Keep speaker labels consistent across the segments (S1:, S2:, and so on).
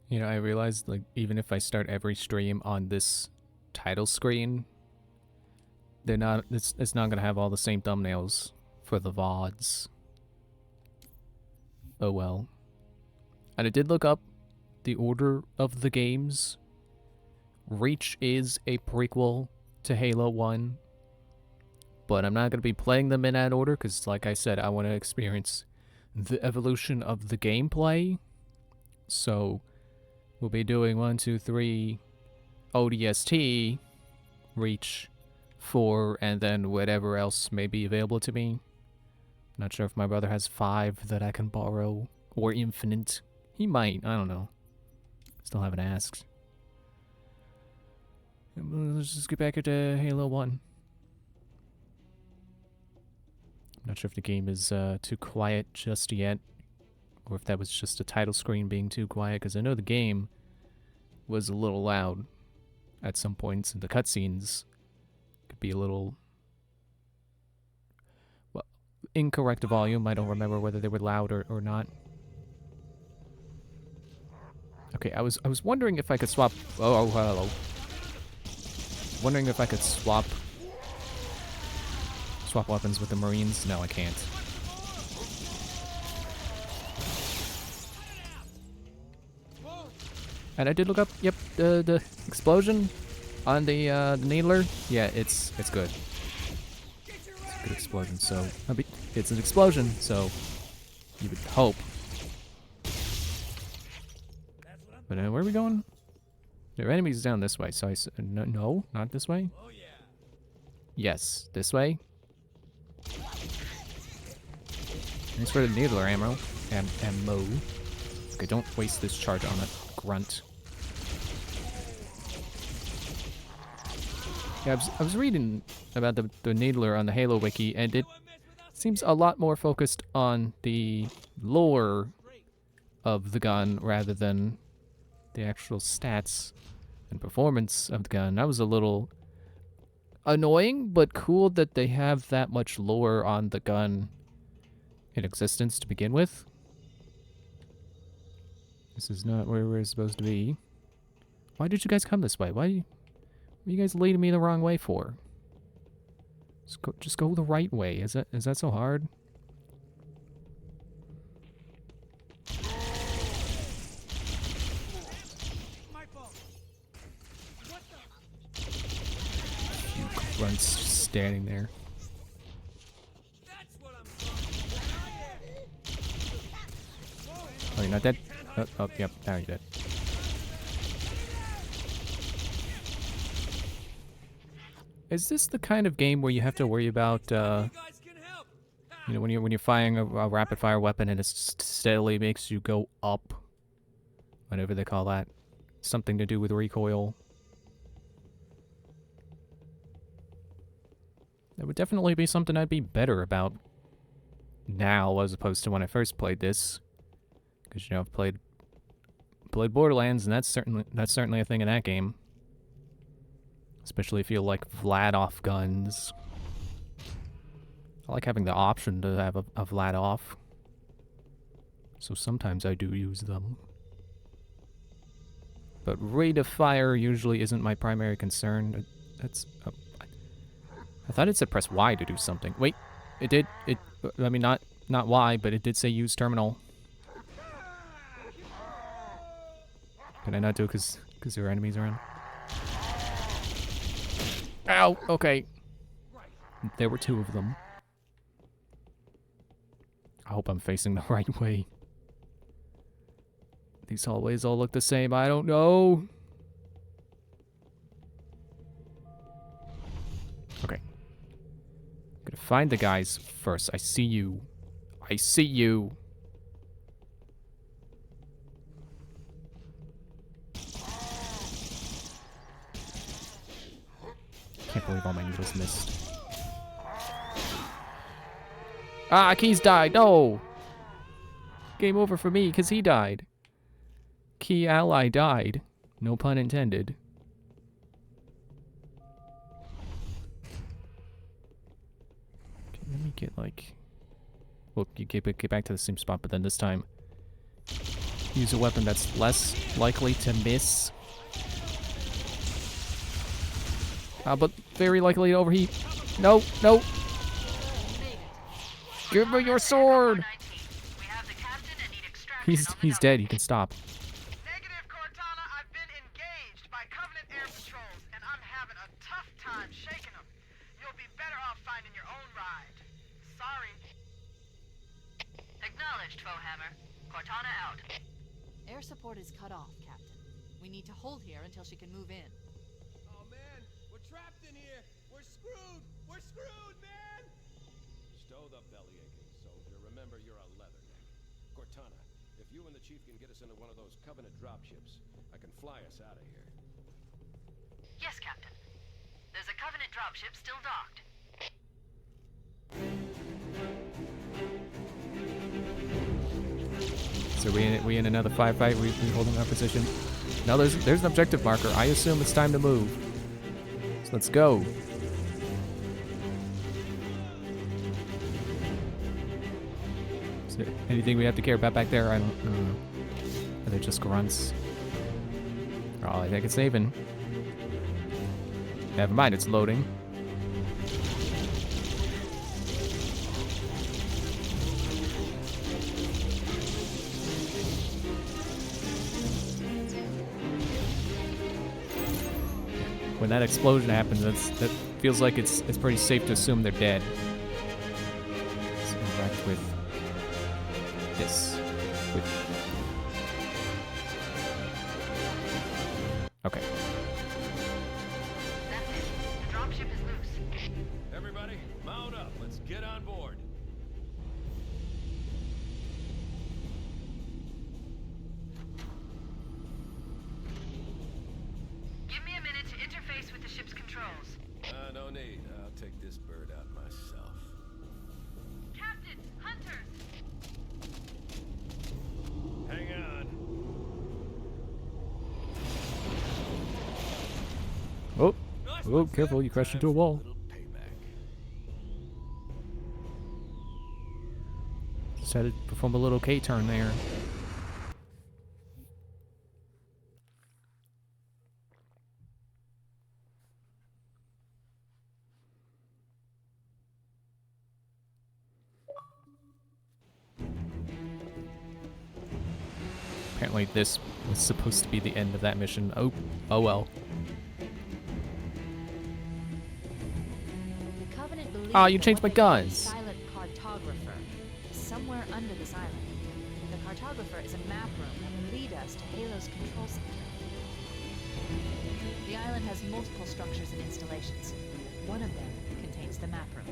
S1: You know, I realized, like, even if I start every stream on this title screen, it's not gonna have all the same thumbnails for the VODs. Oh well. And I did look up the order of the games. Reach is a prequel to Halo 1, but I'm not gonna be playing them in that order because, like I said, I want to experience the evolution of the gameplay. So we'll be doing 1, 2, 3, ODST, Reach, 4, and then whatever else may be available to me. Not sure if my brother has 5 that I can borrow, or Infinite. He might, I don't know. Still haven't asked. Let's just get back into Halo 1. Not sure if the game is too quiet just yet, or if that was just a title screen being too quiet, because I know the game was a little loud at some points, and the cutscenes could be a little, well, incorrect volume. I don't remember whether they were loud or not. Okay, I was wondering if I could swap. Oh, hello. Wondering if I could swap weapons with the Marines. No, I can't. And I did look up. Yep, the explosion on the needler. Yeah, it's good. It's a good explosion. So it's an explosion. So you would hope. But where are we going? There are enemies down this way. So no, not this way. Yes, this way. Thanks for the needler ammo. Ammo. Okay, don't waste this charge on a grunt. Yeah, I was reading about the needler on the Halo wiki, and it seems a lot more focused on the lore of the gun rather than the actual stats and performance of the gun. That was a little annoying, but cool that they have that much lore on the gun in existence to begin with. This is not where we're supposed to be. Why did you guys come this way? Why are you guys leading me the wrong way for? Just go the right way. Is that so hard? You grunts just standing there. Oh, you're not dead? Oh, yep, now you're dead. Is this the kind of game where you have to worry about, you know, when you're firing a rapid fire weapon and it steadily makes you go up, whatever they call that, something to do with recoil? That would definitely be something I'd be better about now as opposed to when I first played this, because you know I've played Borderlands, and that's certainly a thing in that game. Especially if you like Vlad-off guns. I like having the option to have a Vlad-off. So sometimes I do use them. But rate of fire usually isn't my primary concern. I thought it said press Y to do something. Wait, it did. I mean, not Y, but it did say use terminal. Can I not do it because there are enemies around? Ow! Okay. There were 2 of them. I hope I'm facing the right way. These hallways all look the same. I don't know. Okay. I'm gonna find the guys first. I see you. I see you. Can't believe all my needles missed. Ah, Key's died. No! Game over for me, because he died. Key ally died. No pun intended. Okay, let me get, like... Well, you get back to the same spot, but then this time... use a weapon that's less likely to miss. But very likely to overheat. No, no. Give me your sword. He's dead. You can stop.
S2: Negative, Cortana. I've been engaged by Covenant air patrols, and I'm having a tough time shaking them. You'll be better off finding your own ride. Sorry.
S3: Acknowledged, Foehammer. Cortana out.
S4: Air support is cut off, Captain. We need to hold here until she can move in.
S5: Oh man, we're trapped in here. We're screwed. We're screwed, man.
S6: Stow the bellyaching, soldier. Remember, you're a leatherneck. Cortana, if you and the chief can get us into one of those Covenant dropships, I can fly us out of here.
S3: Yes, Captain. There's a Covenant dropship still docked.
S1: So we in another firefight. We holding our position. Now there's an objective marker. I assume it's time to move. So let's go. Is there anything we have to care about back there? I don't know. Are they just grunts? Oh, I think it's saving. Never mind, it's loading. When that explosion happens, that feels like it's pretty safe to assume they're dead. Let's interact with this. Okay.
S3: That's it. The dropship is loose.
S6: Everybody, mount up. Let's get on board.
S3: Give me a minute to interface with the ship's controls.
S6: No need. I'll take this bird out myself.
S3: Captain! Hunters!
S6: Hang on.
S1: Oh, oh, careful! You crashed into a wall.
S6: Little payback.
S1: Just had to perform a little K-turn there. Apparently this was supposed to be the end of that mission. Oh well.
S4: The Covenant believes
S1: Ah, you
S4: that
S1: changed
S4: what
S1: my
S4: they call a
S1: guns.
S4: Silent cartographer is somewhere under this island. The cartographer is a map room that will lead us to Halo's control center. The island has multiple structures and installations. One of them contains the map room.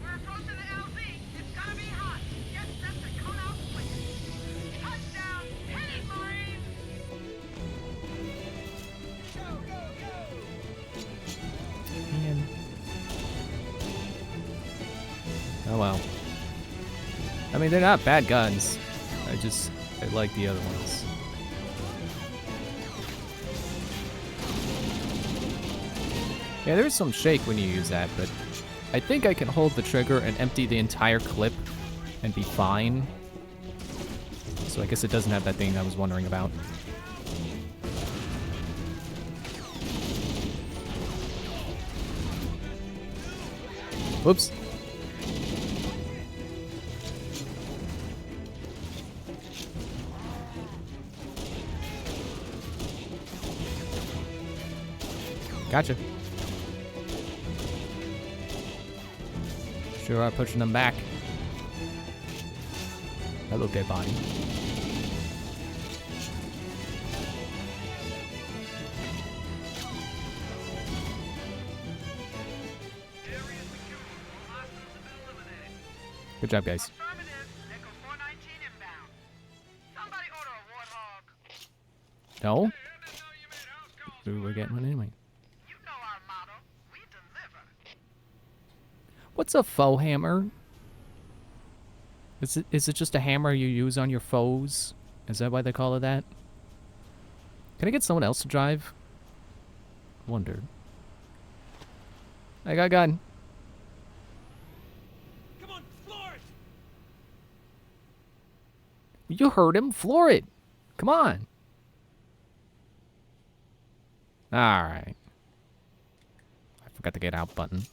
S2: We're approaching the LZ. It's gonna be hot. Get set to come out quick. Touchdown! Hit it, Marines!
S5: Go, go, go.
S1: Man. Oh well. I mean, they're not bad guns. I like the other ones. Yeah, there's some shake when you use that, but I think I can hold the trigger and empty the entire clip and be fine. So I guess it doesn't have that thing I was wondering about. Whoops. Gotcha. Sure are pushing them back. Hello, dead body. Good job, guys.
S2: Affirmative. Echo 419 inbound. Somebody order a warthog.
S1: No?
S2: I didn't know you made house calls.
S1: Ooh, we're getting one anyway.
S2: You know our motto. We deliver.
S1: What's a foe hammer? Is it just a hammer you use on your foes? Is that why they call it that? Can I get someone else to drive? Wondered. I got a gun.
S5: Come on, floor it.
S1: You heard him. Floor it. Come on. Alright. I forgot the get out button.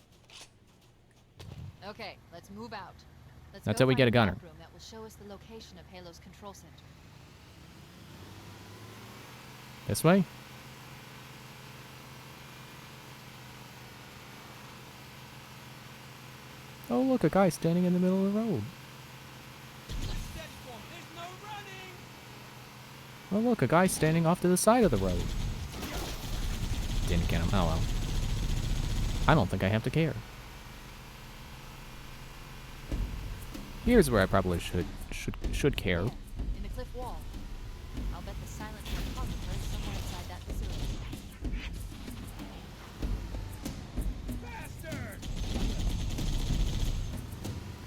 S4: Okay, let's move out. Let's
S1: That's
S4: go
S1: how we
S4: find
S1: get a gunner.
S4: map room that will show us the location of Halo's control center.
S1: This way? Oh, look, a guy standing in the middle of the road.
S5: Steady form. There's no running.
S1: Oh, look, a guy standing off to the side of the road. Didn't get him. Oh, well. I don't think I have to care. Here's where I probably should care.
S4: In the cliff wall. I'll bet the silent photographer is somewhere inside that facility.
S5: Bastard!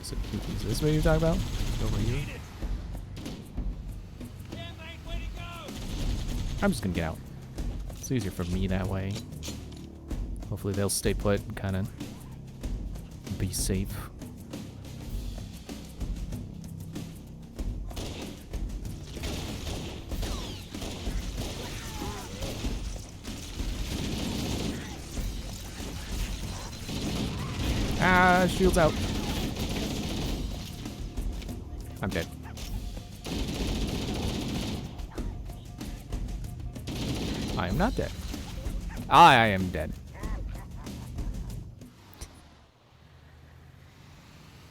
S1: Is this what you're talking about? Over here?
S5: Damn, mate, way to go!
S1: I'm just gonna get out. It's easier for me that way. Hopefully they'll stay put and kind of be safe. Ah, shield's out. I'm dead. I am not dead. I am dead.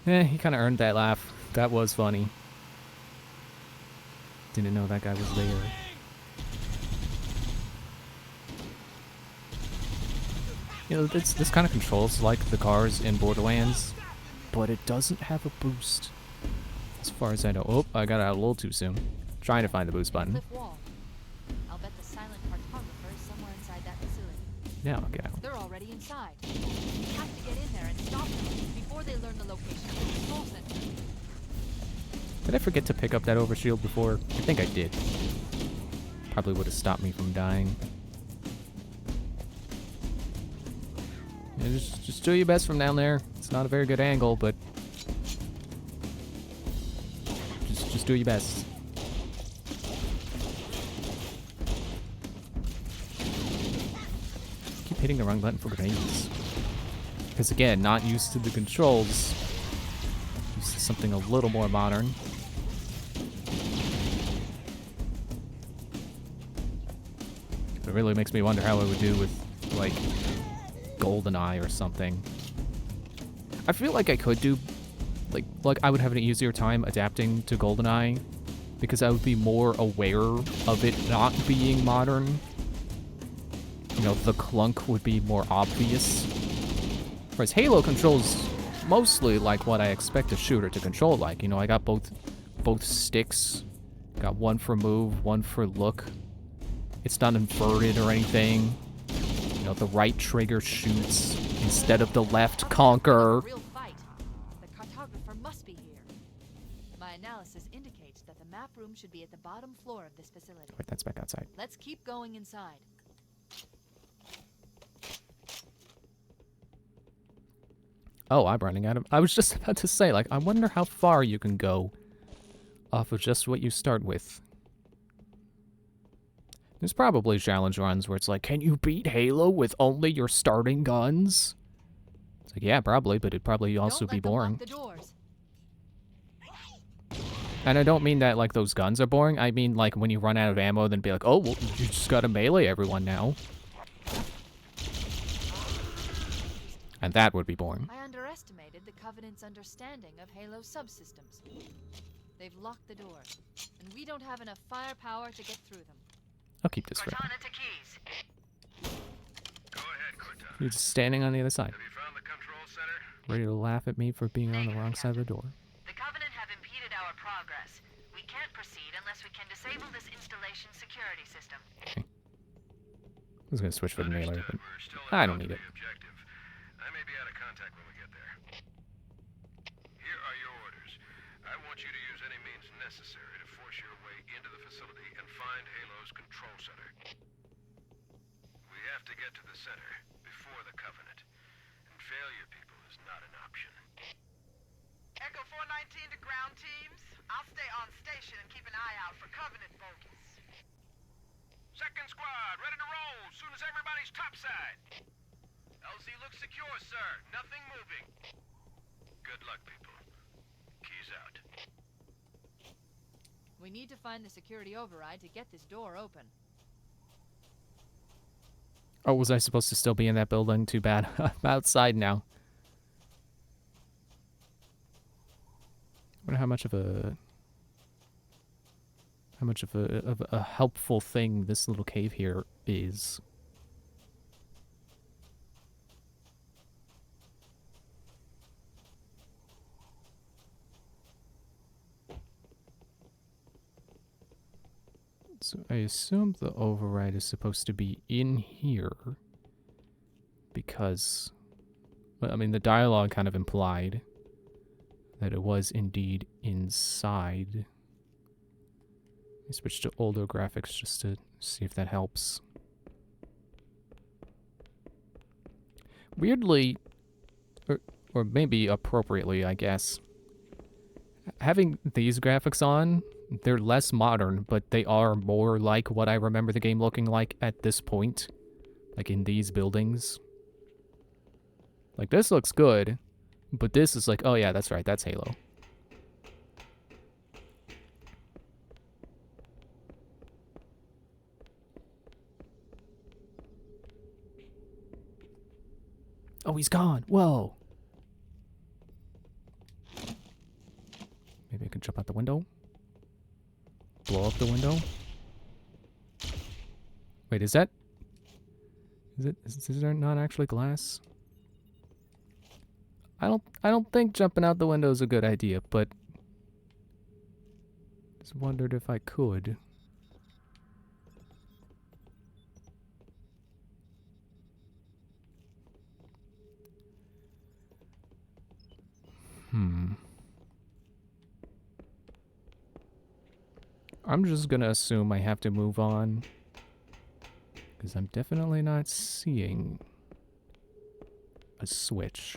S1: He kind of earned that laugh. That was funny. Didn't know that guy was there. You know, this kind of controls like the cars in Borderlands, but it doesn't have a boost. As far as I know. Oh, I got out a little too soon. Trying to find the boost button.
S4: Cliff wall. I'll bet the silent cartographer is somewhere inside that facility.
S1: Now I'll get out.
S4: They're already inside. We have to get in there and stop them before they learn the location of the control center.
S1: Did I forget to pick up that overshield before? I think I did. Probably would have stopped me from dying. Yeah, just do your best from down there. It's not a very good angle, but just do your best. Keep hitting the wrong button for grenades. Because again, not used to the controls. Used to something a little more modern. It really makes me wonder how it would do with, like, GoldenEye or something. I feel like I could do, like I would have an easier time adapting to GoldenEye because I would be more aware of it not being modern. You know, the clunk would be more obvious. Whereas Halo controls mostly like what I expect a shooter to control like. You know, I got both sticks. Got one for move, one for look. It's not inverted or anything. You know, the right trigger shoots instead of the left conquer.
S4: Real fight. The cartographer must be here. My analysis indicates that the map room should be at the bottom floor of this facility.
S1: Wait, that's back outside.
S4: Let's keep going inside.
S1: Oh, I'm running out of... I was just about to say, like, I wonder how far you can go off of just what you start with. There's probably challenge runs where it's like, can you beat Halo with only your starting guns? It's like, yeah, probably, but it'd probably also be boring.
S4: Don't let them lock the doors.
S1: And I don't mean that, like, those guns are boring. I mean, like, when you run out of ammo, then be like, oh, well, you just gotta melee everyone now. And that would be boring.
S4: I underestimated the Covenant's understanding of Halo's subsystems. They've locked the doors, and we don't have enough firepower to get through them.
S1: I'll keep this for now.
S3: Cortana to Keys.
S6: Go ahead, Cortana.
S1: You're just standing on the other side,
S6: Have you found the control center?
S1: ready to laugh at me for being on the wrong side of the door.
S3: The Covenant have impeded our progress. We can't proceed unless we can disable this installation's security system.
S1: I was gonna switch for the mailer, but
S6: We're still
S1: I don't need
S6: the
S1: it.
S6: objective. I may be out of contact when we get there. Here are your orders. I want you to use any means necessary to force your way into the facility and find Halo's control center. We have to get to the center before the Covenant, and failure, people, is not an option.
S2: Echo 419 to ground teams. I'll stay on station and keep an eye out for Covenant bogies.
S6: Second squad, ready to roll as soon as everybody's topside. LZ looks secure, sir. Nothing moving. Good luck, people. Keys out.
S4: We need to find the security override to get this door open.
S1: Oh, was I supposed to still be in that building? Too bad. I'm outside now. I wonder how much of a helpful thing this little cave here is. So I assume the override is supposed to be in here because, well, I mean, the dialogue kind of implied that it was indeed inside. Let me switch to older graphics just to see if that helps. Weirdly, or maybe appropriately, I guess, having these graphics on, they're less modern, but they are more like what I remember the game looking like at this point. Like in these buildings. Like this looks good, but this is like, oh yeah, that's right, that's Halo. Oh, he's gone. Whoa. Maybe I can jump out the window. Blow up the window. Wait, is that... Is there not actually glass? I don't think jumping out the window is a good idea, but... Just wondered if I could. I'm just gonna assume I have to move on. Because I'm definitely not seeing a switch.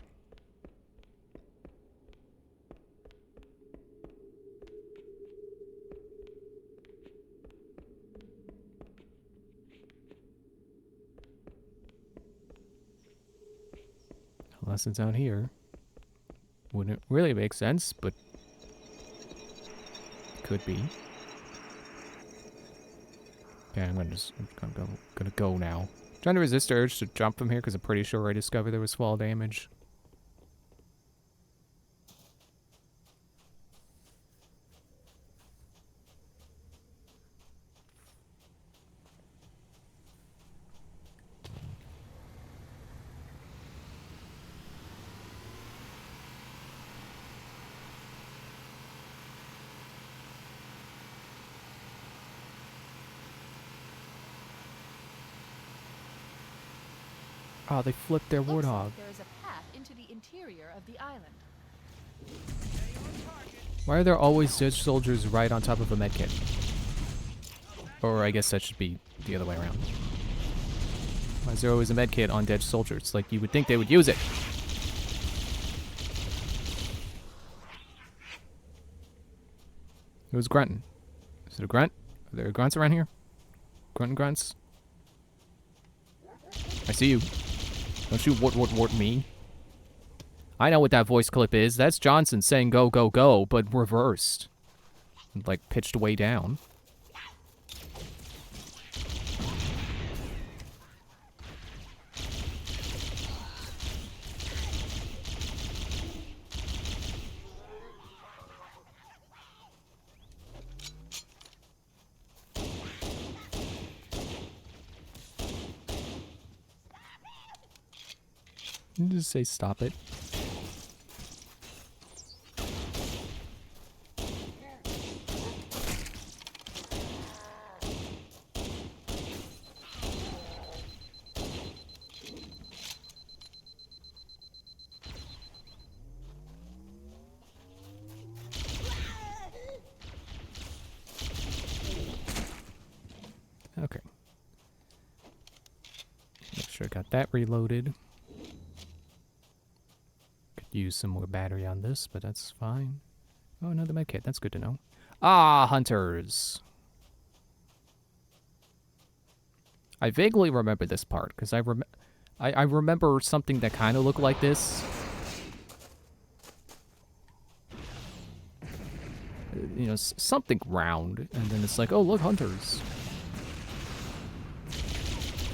S1: Unless it's out here. Wouldn't really make sense, but could be. Okay, I'm gonna go now. Trying to resist the urge to jump from here because I'm pretty sure I discovered there was fall damage. Oh, they flipped their
S4: Looks
S1: warthog.
S4: like there is a path into the interior of the island.
S1: Why are there always dead soldiers right on top of a medkit? Or I guess that should be the other way around. Why is there always a medkit on dead soldiers? Like, you would think they would use it. It was grunting. Is it a grunt? Are there grunts around here? Grunting grunts? I see you. Don't you wart me. I know what that voice clip is. That's Johnson saying go, go, go, but reversed. Like, pitched way down. You just say stop it. Okay. Make sure I got that reloaded. Use some more battery on this, but that's fine. Oh, another medkit. That's good to know. Ah, hunters. I vaguely remember this part, because I remember something that kind of looked like this. You know, something round, and then it's like, oh, look, hunters.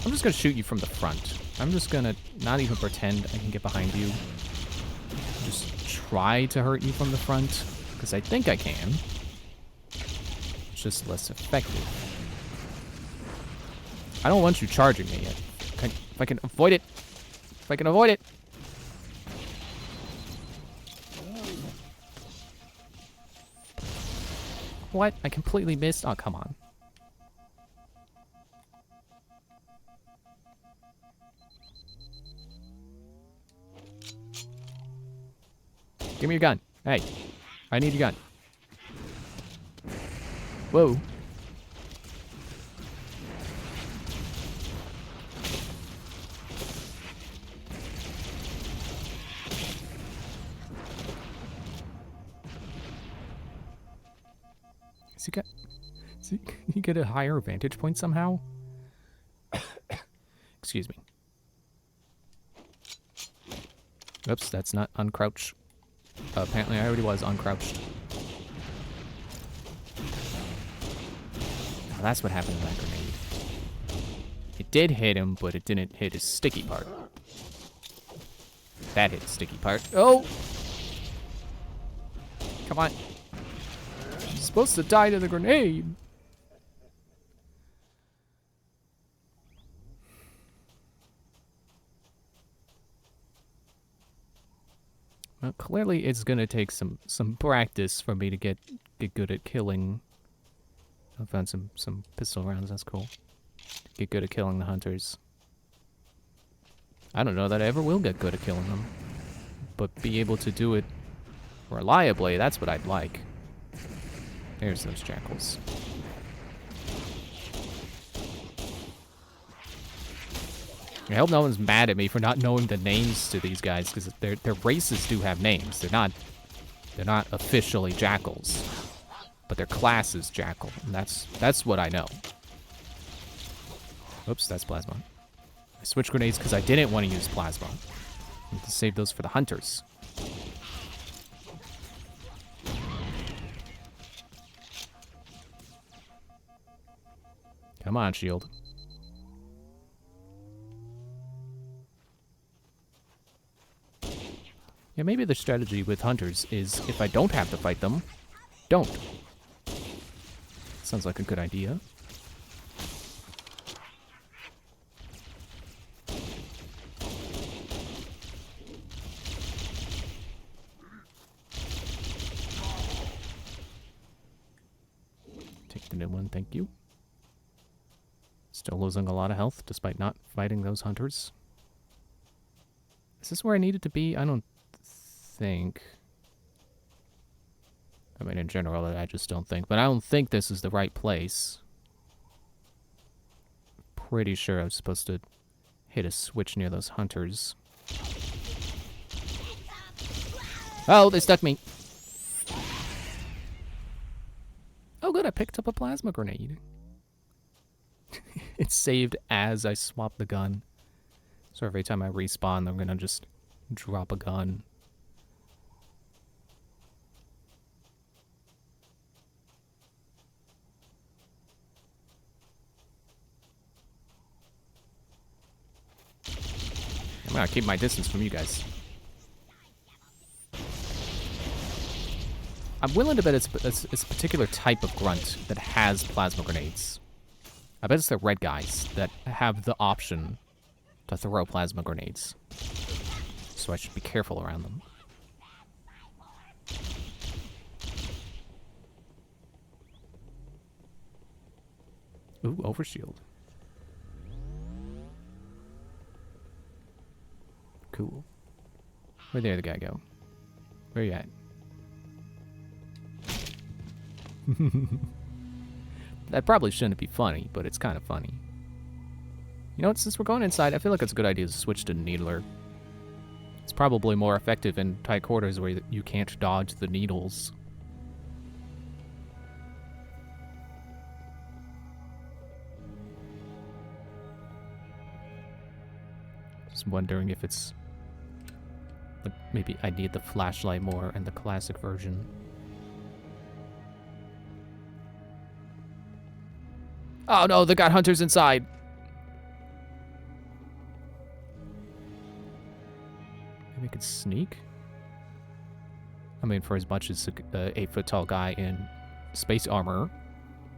S1: I'm just gonna shoot you from the front. I'm just gonna not even pretend I can get behind you. Just try to hurt you from the front, because I think I can. It's just less effective. I don't want you charging me yet. If I can avoid it. If I can avoid it. What? I completely missed? Oh, come on. Give me your gun. Hey, I need your gun. Whoa. Does he get a higher vantage point somehow? Excuse me. Oops, that's not uncrouch. Apparently I already was uncrouched. Oh, that's what happened to that grenade. It did hit him, but it didn't hit his sticky part. That hit the sticky part. Oh! Come on. You're supposed to die to the grenade. Well, clearly it's gonna take some practice for me to get good at killing. I found some pistol rounds. That's cool. Get good at killing the hunters. I don't know that I ever will get good at killing them, but be able to do it reliably. That's what I'd like. There's those jackals. I hope no one's mad at me for not knowing the names to these guys, because their races do have names. They're not officially jackals, but their class is jackal, and that's what I know. Oops, that's plasma. I switched grenades because I didn't want to use plasma. I need to save those for the hunters. Come on, shield. Yeah, maybe the strategy with hunters is if I don't have to fight them, don't. Sounds like a good idea. Take the new one, thank you. Still losing a lot of health despite not fighting those hunters. Is this where I needed to be? I don't think. I mean, in general, I just don't think. But I don't think this is the right place. Pretty sure I was supposed to hit a switch near those hunters. Oh, they stuck me. Oh, good, I picked up a plasma grenade. It's saved as I swap the gun. So every time I respawn, I'm gonna just drop a gun. I'm gonna keep my distance from you guys. I'm willing to bet it's a particular type of grunt that has plasma grenades. I bet it's the red guys that have the option to throw plasma grenades. So I should be careful around them. Ooh, overshield. Cool. Where'd the other guy go? Where you at? That probably shouldn't be funny, but it's kind of funny. You know what, since we're going inside, I feel like it's a good idea to switch to Needler. It's probably more effective in tight quarters where you can't dodge the needles. Just wondering if it's... Like, maybe I need the flashlight more in the classic version. Oh no, they got hunters inside! Maybe I could sneak? I mean, for as much as an 8-foot-tall guy in space armor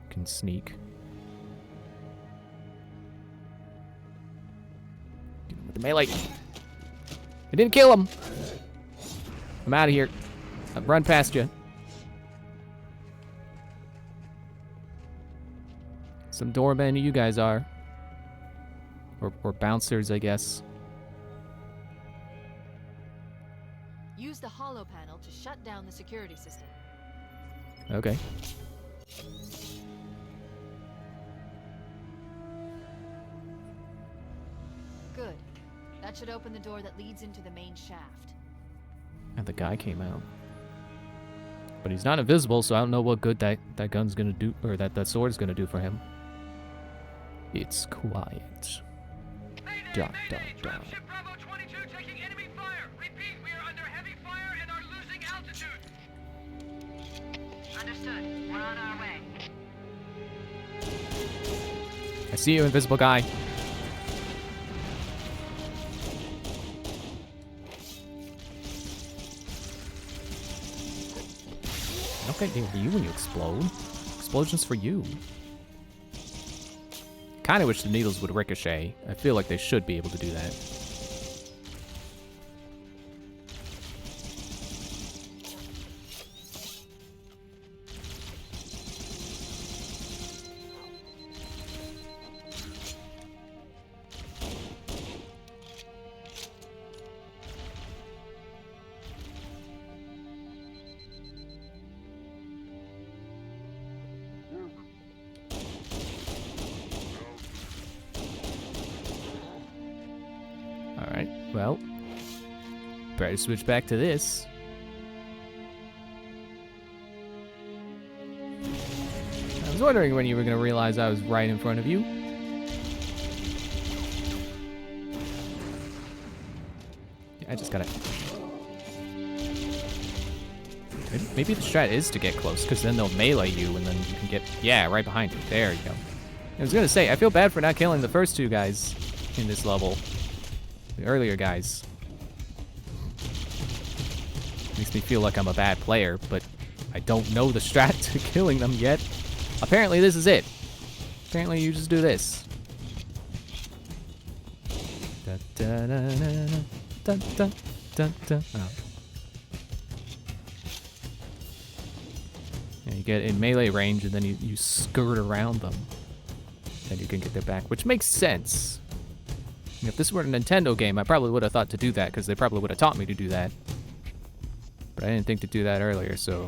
S1: can sneak. Get him with the melee. I didn't kill him. I'm out of here. I've run past you. Some doormen you guys are. Or bouncers, I guess.
S4: Use the hollow panel to shut down the security system.
S1: Okay.
S4: Good. That should open the door that leads into the main shaft.
S1: And the guy came out. But he's not invisible, so I don't know what good that gun's gonna do, or that sword's gonna do for him. It's quiet. Dot, dot, dot.
S2: Dropship Bravo 22 taking enemy fire. Repeat, we are under heavy fire and are losing altitude.
S3: Understood. We're on our way.
S1: I see you, invisible guy. I don't get near you when you explode. Explosions for you. Kinda wish the needles would ricochet. I feel like they should be able to do that. Alright, well. Better switch back to this. I was wondering when you were going to realize I was right in front of you. Yeah, I just gotta... Maybe the strat is to get close, because then they'll melee you, and then you can get... Yeah, right behind you. There you go. I was going to say, I feel bad for not killing the first two guys in this level. The earlier guys. Makes me feel like I'm a bad player, but I don't know the strat to killing them yet. Apparently this is it. Apparently you just do this. Da, da, da, da, da, da, da. Oh. Yeah, you get in melee range and then you skirt around them. Then you can get their back, which makes sense. If this were a Nintendo game, I probably would have thought to do that, because they probably would have taught me to do that. But I didn't think to do that earlier, so...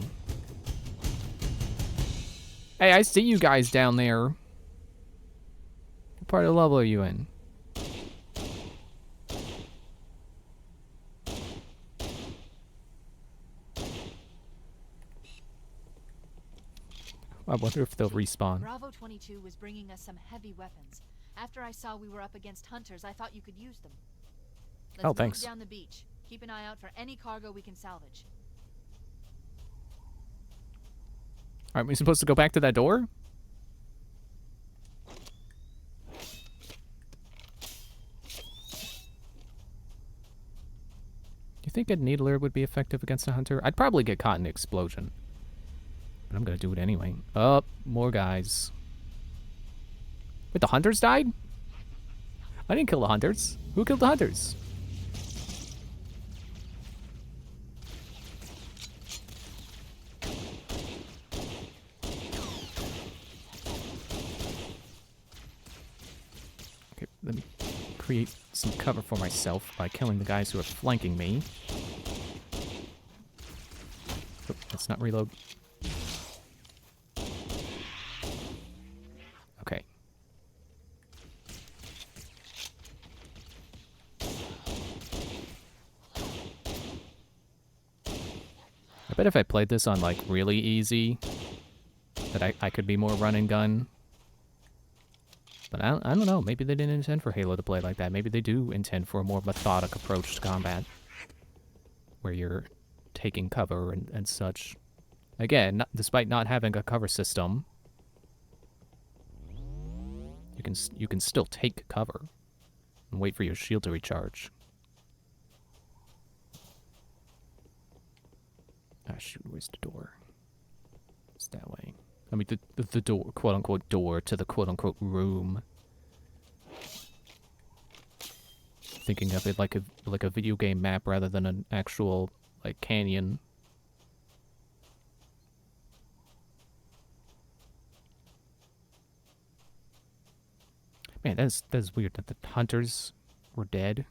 S1: Hey, I see you guys down there. What part of the level are you in? I wonder if they'll respawn.
S4: Bravo 22 was bringing us some heavy weapons. After I saw we were up against hunters, I thought you could use them. Let's move
S1: thanks.
S4: down the beach. Keep an eye out for any cargo we can salvage.
S1: Aren't we supposed to go back to that door? You think a needler would be effective against a hunter? I'd probably get caught in the explosion. But I'm gonna do it anyway. Oh, more guys. Wait, the hunters died? I didn't kill the hunters. Who killed the hunters? Okay, let me create some cover for myself by killing the guys who are flanking me. Oh, let's not reload. Okay. I bet if I played this on, like, really easy, that I could be more run and gun. But I don't know. Maybe they didn't intend for Halo to play like that. Maybe they do intend for a more methodic approach to combat, where you're taking cover and such. Again, despite not having a cover system, you can still take cover and wait for your shield to recharge. Ah, shoot, where's the door? It's that way. I mean, the door, quote-unquote door to the quote-unquote room. Thinking of it like a video game map rather than an actual, like, canyon. Man, that's weird that the hunters were dead.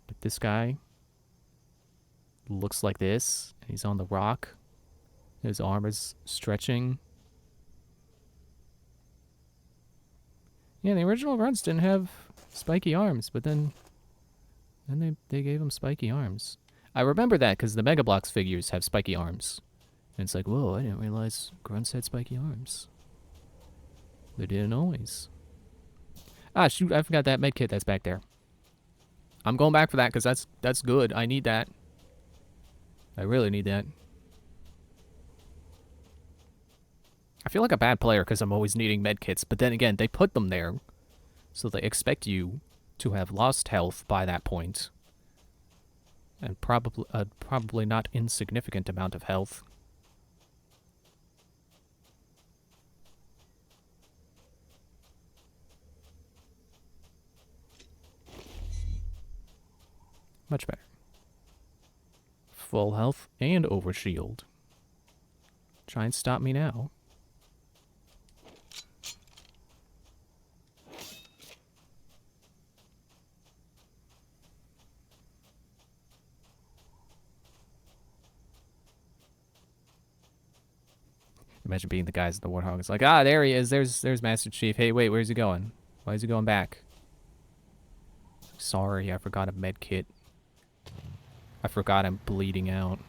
S1: But this guy looks like this, and he's on the rock. His arm is stretching. Yeah, the original runs didn't have spiky arms, but then they gave him spiky arms. I remember that because the Mega Bloks figures have spiky arms. And it's like, whoa, I didn't realize grunts had spiky arms. They didn't always. Ah, shoot, I forgot that med kit that's back there. I'm going back for that because that's good. I need that. I really need that. I feel like a bad player because I'm always needing med kits, but then again, they put them there, so they expect you to have lost health by that point, and probably not insignificant amount of health. Much better. Full health and overshield. Try and stop me now. Imagine being the guys at the Warthog. It's like, ah, there he is. There's Master Chief. Hey, wait, where's he going? Why is he going back? Sorry, I forgot a med kit. I forgot I'm bleeding out.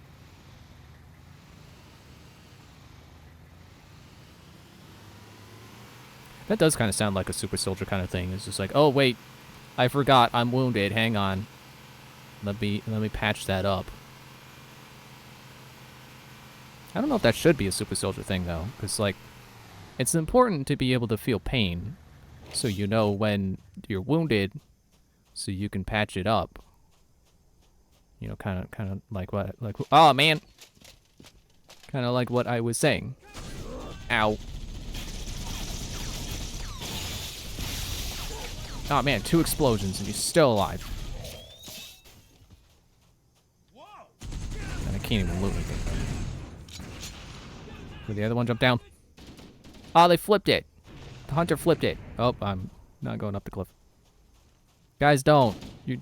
S1: That does kind of sound like a super soldier kind of thing. It's just like, oh wait, I forgot I'm wounded. Hang on. Let me patch that up. I don't know if that should be a super soldier thing though, because like, it's important to be able to feel pain, so you know when you're wounded, so you can patch it up. You know, kind of like what, oh man, kind of like what I was saying. Ow. Oh man, 2 explosions and he's still alive. And I can't even loot anything. Did the other one jump down? Oh, they flipped it. The hunter flipped it. Oh, I'm not going up the cliff. Guys, don't. You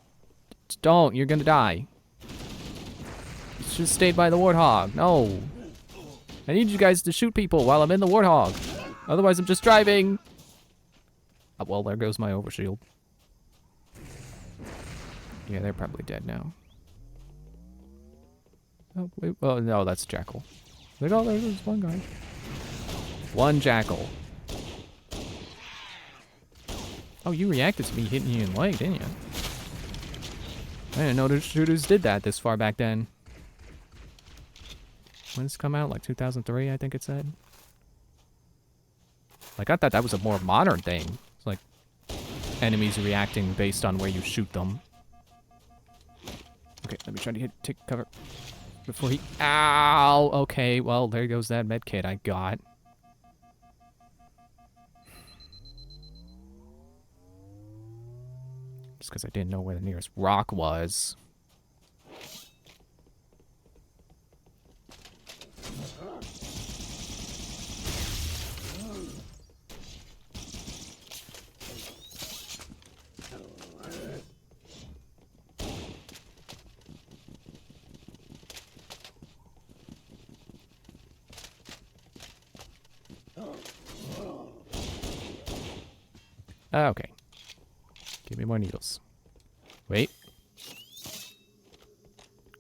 S1: don't. You're gonna die. You should have stayed by the Warthog. No. I need you guys to shoot people while I'm in the Warthog. Otherwise, I'm just driving. Oh, well, there goes my overshield. Yeah, they're probably dead now. Oh, wait. Oh, no, that's Jackal. Look, oh, there's one guy. One Jackal. Oh, you reacted to me hitting you in the leg, didn't you? I didn't know the shooters did that this far back then. When did this come out? Like 2003, I think it said. Like, I thought that was a more modern thing. It's like enemies reacting based on where you shoot them. Okay, let me try to take cover before he... Ow! Okay, well, there goes that med kit I got. Just because I didn't know where the nearest rock was. Okay. Give me more needles. Wait.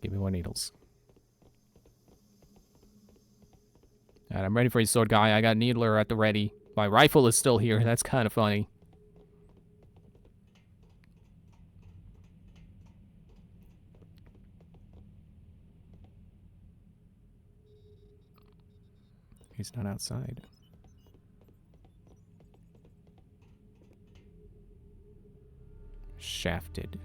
S1: Give me more needles. Alright, I'm ready for you, sword guy. I got Needler at the ready. My rifle is still here. That's kind of funny. He's not outside. Shafted.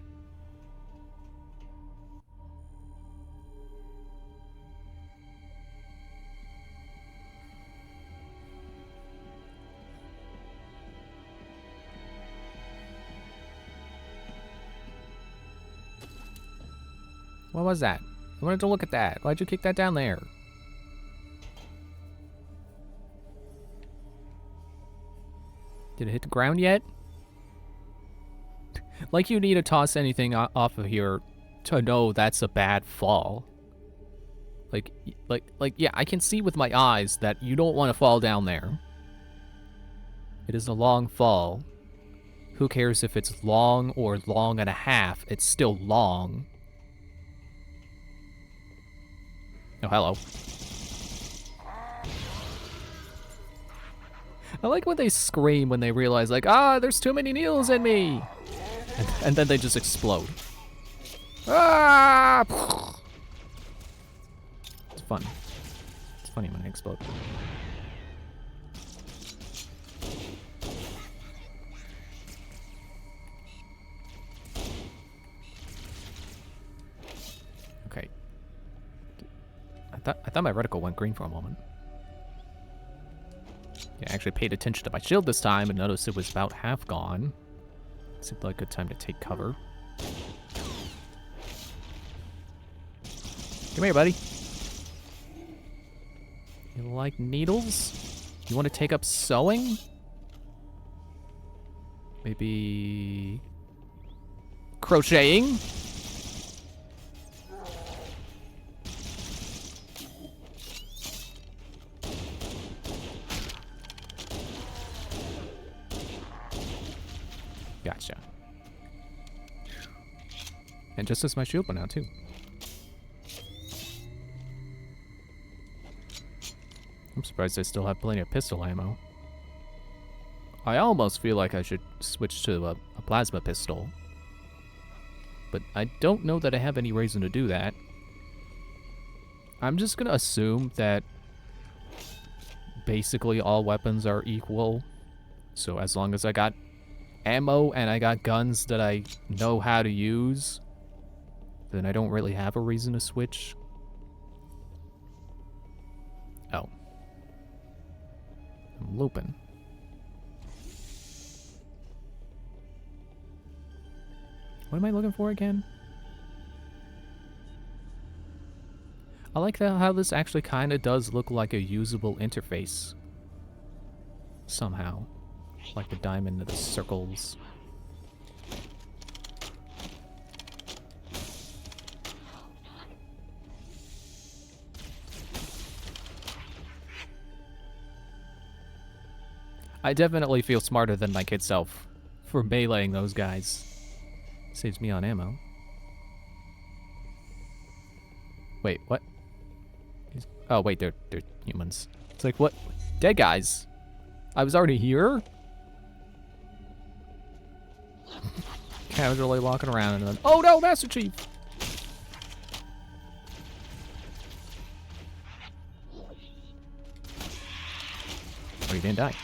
S1: What was that? I wanted to look at that. Why'd you kick that down there? Did it hit the ground yet? Like you need to toss anything off of here to know that's a bad fall. Like, yeah, I can see with my eyes that you don't want to fall down there. It is a long fall. Who cares if it's long or long and a half? It's still long. Oh, hello. I like when they scream when they realize, like, there's too many needles in me! And then they just explode. Ah! It's fun. It's funny when they explode. Okay. I thought my reticle went green for a moment. Yeah, I actually paid attention to my shield this time and noticed it was about half gone. Seemed like a good time to take cover. Come here, buddy. You like needles? You want to take up sewing? Maybe crocheting? Gotcha. And just as my shield went out, too. I'm surprised I still have plenty of pistol ammo. I almost feel like I should switch to a plasma pistol. But I don't know that I have any reason to do that. I'm just gonna assume that basically all weapons are equal. So as long as I got ammo and I got guns that I know how to use, then I don't really have a reason to switch. Oh. I'm looping. What am I looking for again? I like how this actually kind of does look like a usable interface. Somehow. Like the diamond and the circles. I definitely feel smarter than my kid self for meleeing those guys. Saves me on ammo. Wait, what? Oh, wait, they're humans. It's like, what? Dead guys? I was already here? Casually walking around and then, oh no, Master Chief! Oh, you didn't die.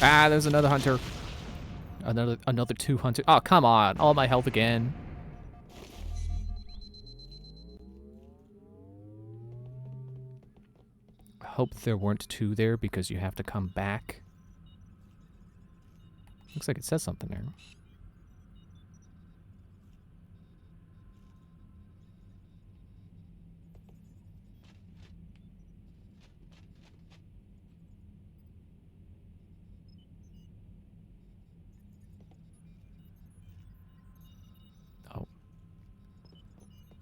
S1: Ah, there's another hunter. Another two hunters. Oh, come on. All my health again. I hope there weren't two there because you have to come back. Looks like it says something there. Oh.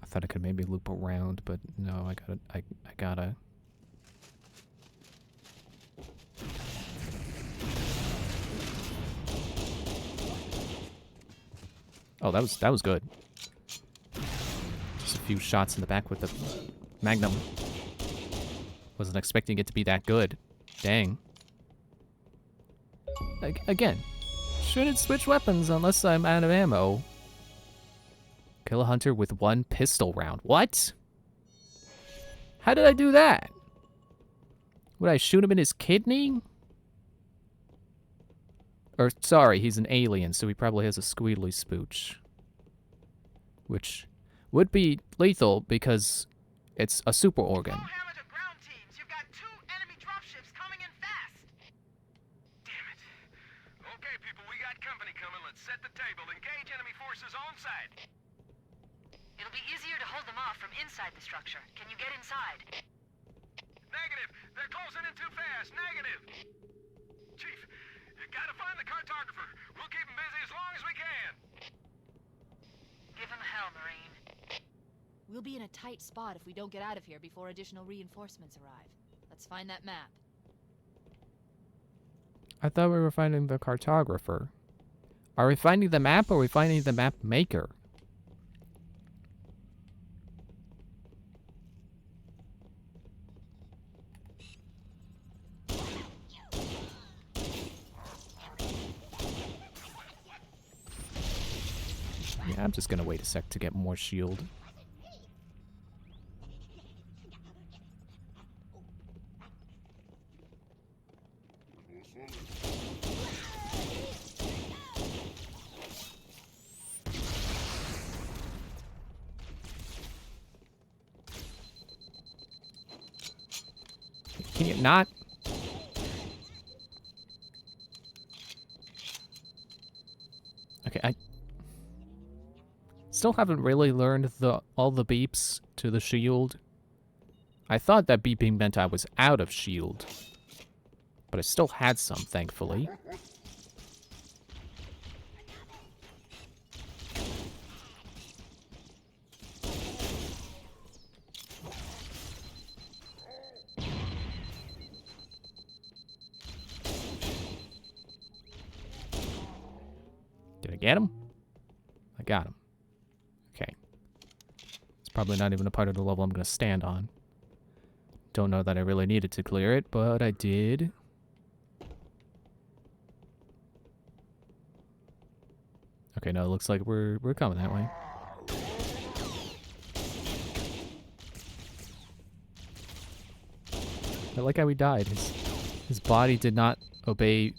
S1: I thought I could maybe loop around, but no, I gotta. Oh, that was good. Just a few shots in the back with the Magnum. Wasn't expecting it to be that good. Dang. Again, shouldn't switch weapons unless I'm out of ammo. Kill a hunter with 1 pistol round. What? How did I do that? Would I shoot him in his kidney? Or, sorry, he's an alien, so he probably has a squeedly spooch. Which would be lethal because it's a super organ.
S2: Hammer to ground teams. You've got 2 enemy dropships coming in fast.
S6: Damn it. Okay, people, we got company coming. Let's set the table. Engage enemy forces on site.
S3: It'll be easier to hold them off from inside the structure. Can you get inside?
S6: Negative. They're closing in too fast. Negative. Chief, you gotta find the cartographer. We'll keep him busy as long as we can.
S3: Give him hell, Marine.
S4: We'll be in a tight spot if we don't get out of here before additional reinforcements arrive. Let's find that map.
S1: I thought we were finding the cartographer. Are we finding the map or are we finding the map maker? Yeah, I'm just gonna wait a sec to get more shield. Can you not? Okay, I still haven't really learned all the beeps to the shield. I thought that beeping meant I was out of shield, but I still had some, thankfully. Did I get him? I got him. Okay. It's probably not even a part of the level I'm going to stand on. Don't know that I really needed to clear it, but I did. Okay, no, it looks like we're coming that way. I like how he died. His body did not obey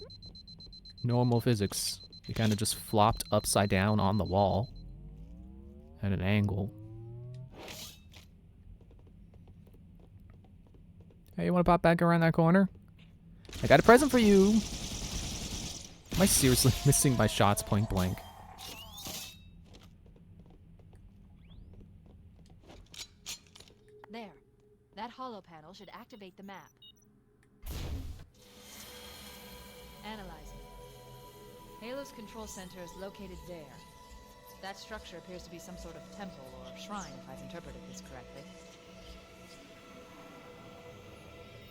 S1: normal physics. He kind of just flopped upside down on the wall at an angle. Hey, you want to pop back around that corner? I got a present for you! Am I seriously missing my shots point blank?
S4: There. That holo panel should activate the map. Analyzing. Halo's control center is located there. That structure appears to be some sort of temple or shrine, if I've interpreted this correctly.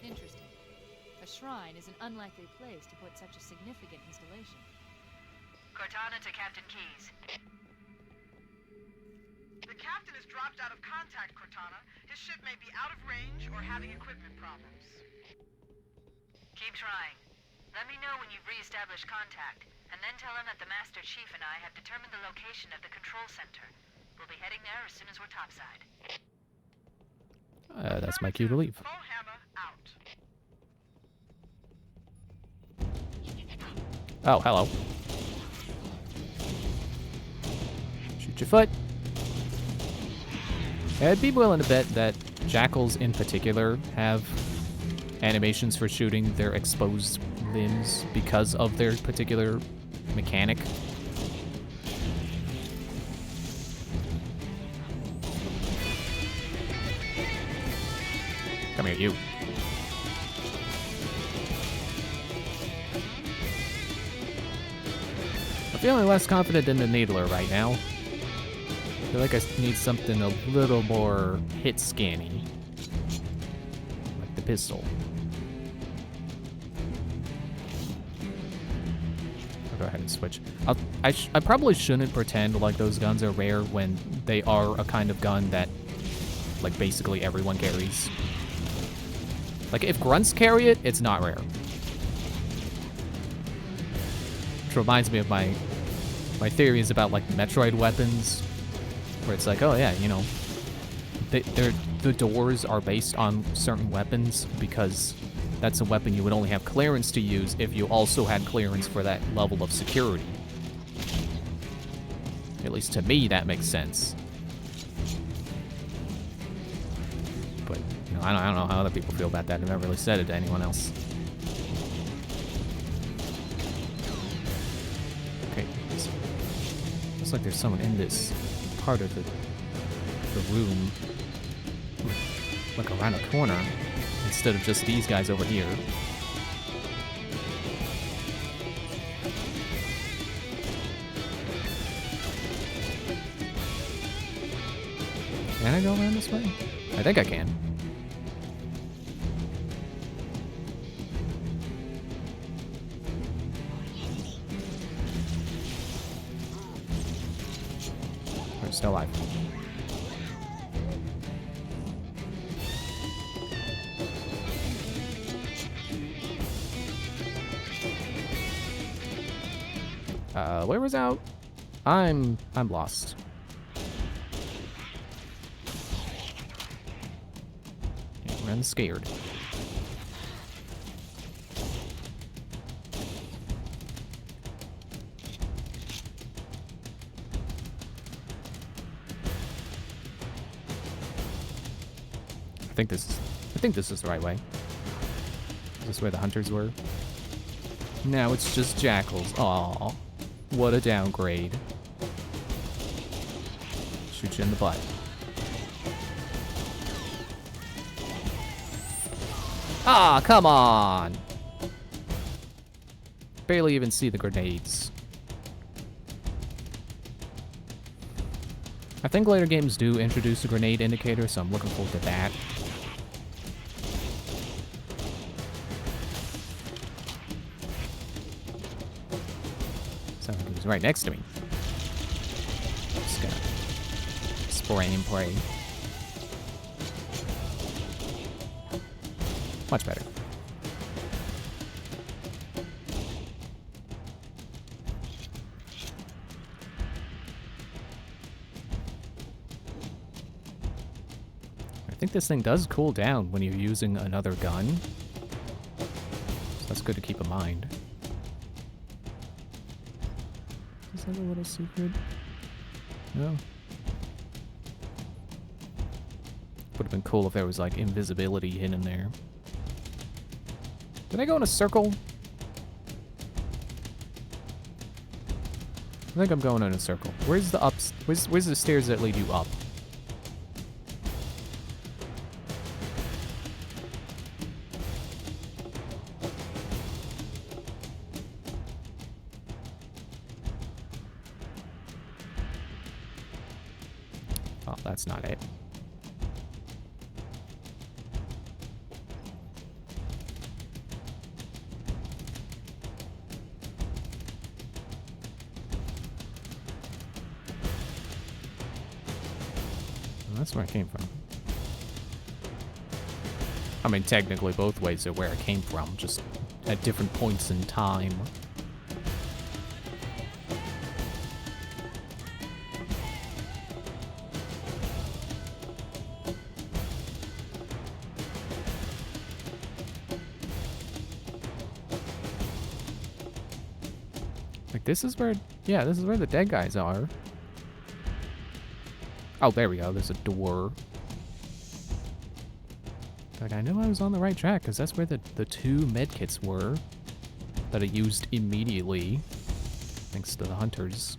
S4: Interesting. A shrine is an unlikely place to put such a significant installation.
S3: Cortana to Captain Keyes.
S2: The captain has dropped out of contact, Cortana. His ship may be out of range or having equipment problems.
S3: Keep trying. Let me know when you've re-established contact, and then tell him that the Master Chief and I have determined the location of the control center. We'll be heading there as soon as we're topside.
S1: That's my cue to leave.
S2: Full hammer out.
S1: Oh, hello. Shoot your foot. I'd be willing to bet that jackals in particular have animations for shooting their exposed limbs because of their particular mechanic. Come here, you. I'm feeling less confident in the Needler right now. I feel like I need something a little more hit scanny. Like the pistol. I'll go ahead and switch. I probably shouldn't pretend like those guns are rare when they are a kind of gun that, like, basically everyone carries. Like, if grunts carry it, it's not rare. Which reminds me of my theories about, like, Metroid weapons, where it's like, oh yeah, you know, the doors are based on certain weapons because that's a weapon you would only have clearance to use if you also had clearance for that level of security. At least to me, that makes sense. But, you know, I don't know how other people feel about that. I've never really said it to anyone else. Okay, so looks like there's someone in this part of the room. Like around a corner, instead of just these guys over here. Can I go around this way? I think I can. We're still alive. Where was out? I'm lost. Yeah, I'm scared. I think this is the right way. Is this where the hunters were? Now it's just jackals. Aww. What a downgrade. Shoot you in the butt. Ah, come on! Barely even see the grenades. I think later games do introduce a grenade indicator, so I'm looking forward to that. Someone who's right next to me. Just gonna spray and pray. Much better. I think this thing does cool down when you're using another gun. So that's good to keep in mind. Is that a little secret? No. Would have been cool if there was like invisibility hidden there. Did I go in a circle? I think I'm going in a circle. Where's the ups? Where's the stairs that lead you up? Oh, that's not it. That's where I came from. I mean, technically both ways are where I came from, just at different points in time. Like, this is where, yeah, this is where the dead guys are. Oh, there we go. There's a door. Like, I knew I was on the right track, because that's where the two medkits were that I used immediately, thanks to the hunters.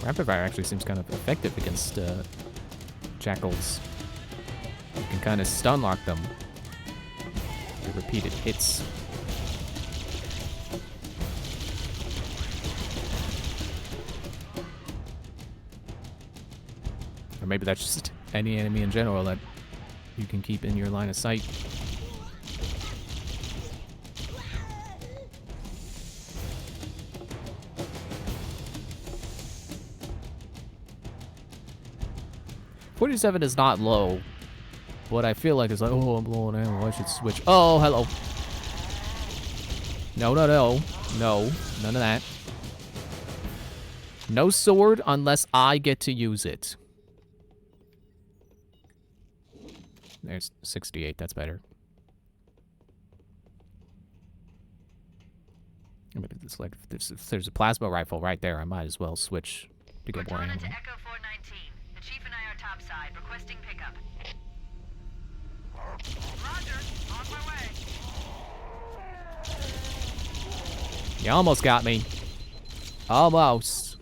S1: Rapid fire actually seems kind of effective against jackals. You can kind of stun lock them with repeated hits. Or maybe that's just any enemy in general that you can keep in your line of sight. 37 is not low. What I feel like is like, oh, I'm blowing ammo. I should switch. Oh, hello. No, no, no. No. None of that. No sword unless I get to use it. There's 68. That's better. But it's like if there's a plasma rifle right there, I might as well switch to get more
S3: Cortana
S1: ammo.
S3: to Echo 419. The Chief and I are topside, requesting pickup.
S2: Roger. On my way.
S1: You almost got me. Almost.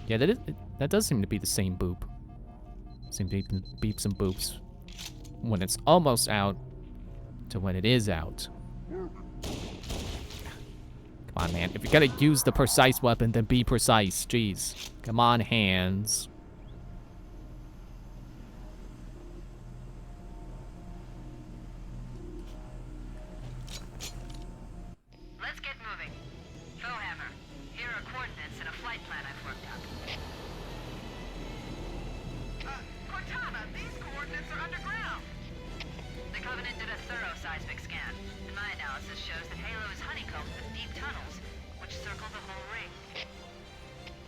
S1: Yeah, that does seem to be the same boop. Seem to be beeps and boops when it's almost out to when it is out. Come on, man. If you're gonna use the precise weapon, then be precise. Jeez. Come on, hands.
S3: Let's get moving. Foehammer, here are coordinates and a flight plan I've worked up.
S2: Cortana, these coordinates are underground.
S3: The Covenant did a thorough seismic scan, and my analysis shows that Halo is honeycombed with deep tunnels, which circle the whole ring.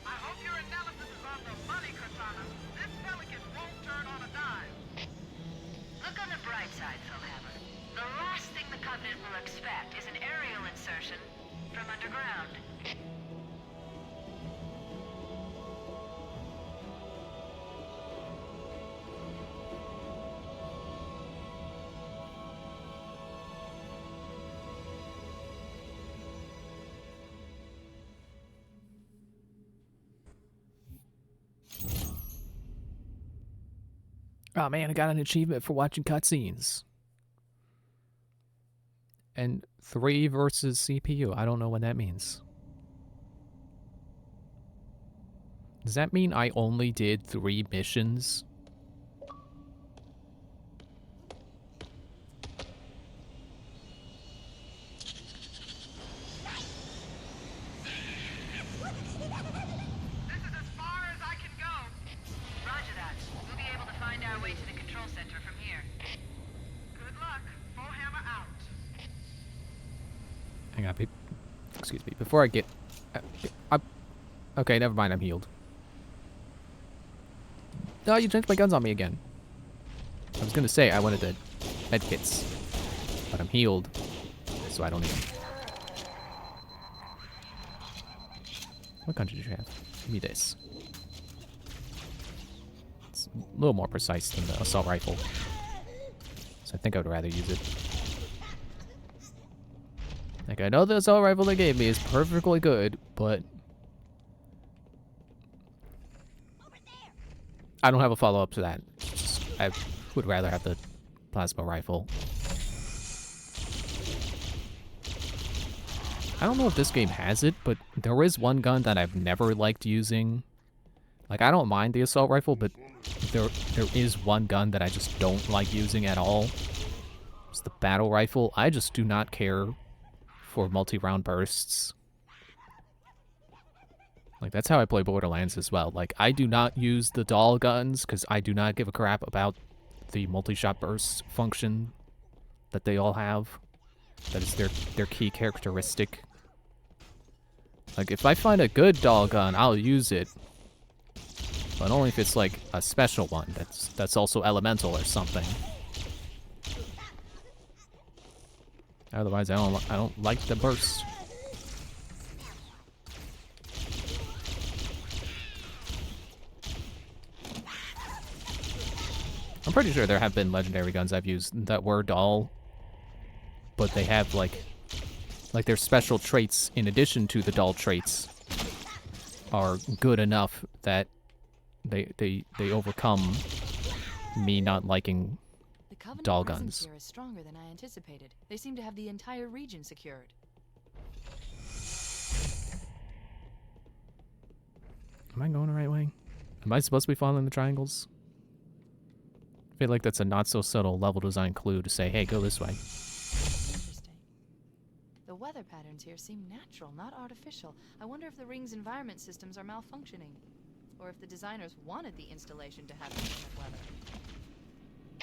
S2: I hope your analysis is on the money, Cortana. This Pelican won't turn on a dime.
S3: Look on the bright side, Foehammer. The last thing the Covenant will expect is an aerial insertion from underground.
S1: Oh man, I got an achievement for watching cutscenes. And 3 versus CPU. I don't know what that means. Does that mean I only did 3 missions?
S2: This is as far as I can go.
S3: Roger that. We'll be able to find our way to the control center from here.
S2: Good luck. Foehammer out.
S1: Hang on, excuse me. Before I get... okay, never mind. I'm healed. No, you changed my guns on me again. I was gonna say I wanted the med kits, but I'm healed, so I don't need them. What gun did you have? Give me this. It's a little more precise than the assault rifle, so I think I would rather use it. Like, I know the assault rifle they gave me is perfectly good, but I don't have a follow-up to that. I would rather have the plasma rifle. I don't know if this game has it, but there is one gun that I've never liked using. Like, I don't mind the assault rifle, but there is one gun that I just don't like using at all. It's the battle rifle. I just do not care for multi-round bursts. Like, that's how I play Borderlands as well. Like, I do not use the doll guns because I do not give a crap about the multi-shot burst function that they all have. That is their key characteristic. Like, if I find a good doll gun, I'll use it. But only if it's, like, a special one that's also elemental or something. Otherwise, I don't like the burst. I'm pretty sure there have been legendary guns I've used that were doll, but they have like their special traits in addition to the doll traits are good enough that they overcome me not liking
S4: The Covenant
S1: doll
S4: presence
S1: guns.
S4: here is stronger than I anticipated. They seem to have the entire region secured.
S1: Am I going the right way? Am I supposed to be following the triangles? I feel like that's a not so subtle level design clue to say, hey, go this way.
S4: Interesting. The weather patterns here seem natural, not artificial. I wonder if the ring's environment systems are malfunctioning. Or if the designers wanted the installation to have infinite weather.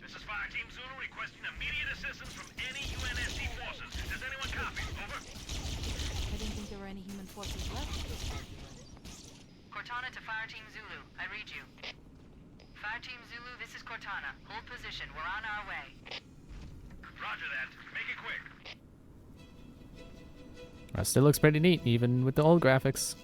S6: This is Fire Team Zulu requesting immediate assistance from any UNSC forces. Does anyone copy? Over.
S4: I didn't think there were any human forces left in this part of the ring.
S3: Cortana to Fire Team Zulu. I read you. Fire Team Zulu, this is Cortana. Hold position. We're on our way.
S6: Roger that. Make it quick.
S1: Still looks pretty neat, even with the old graphics.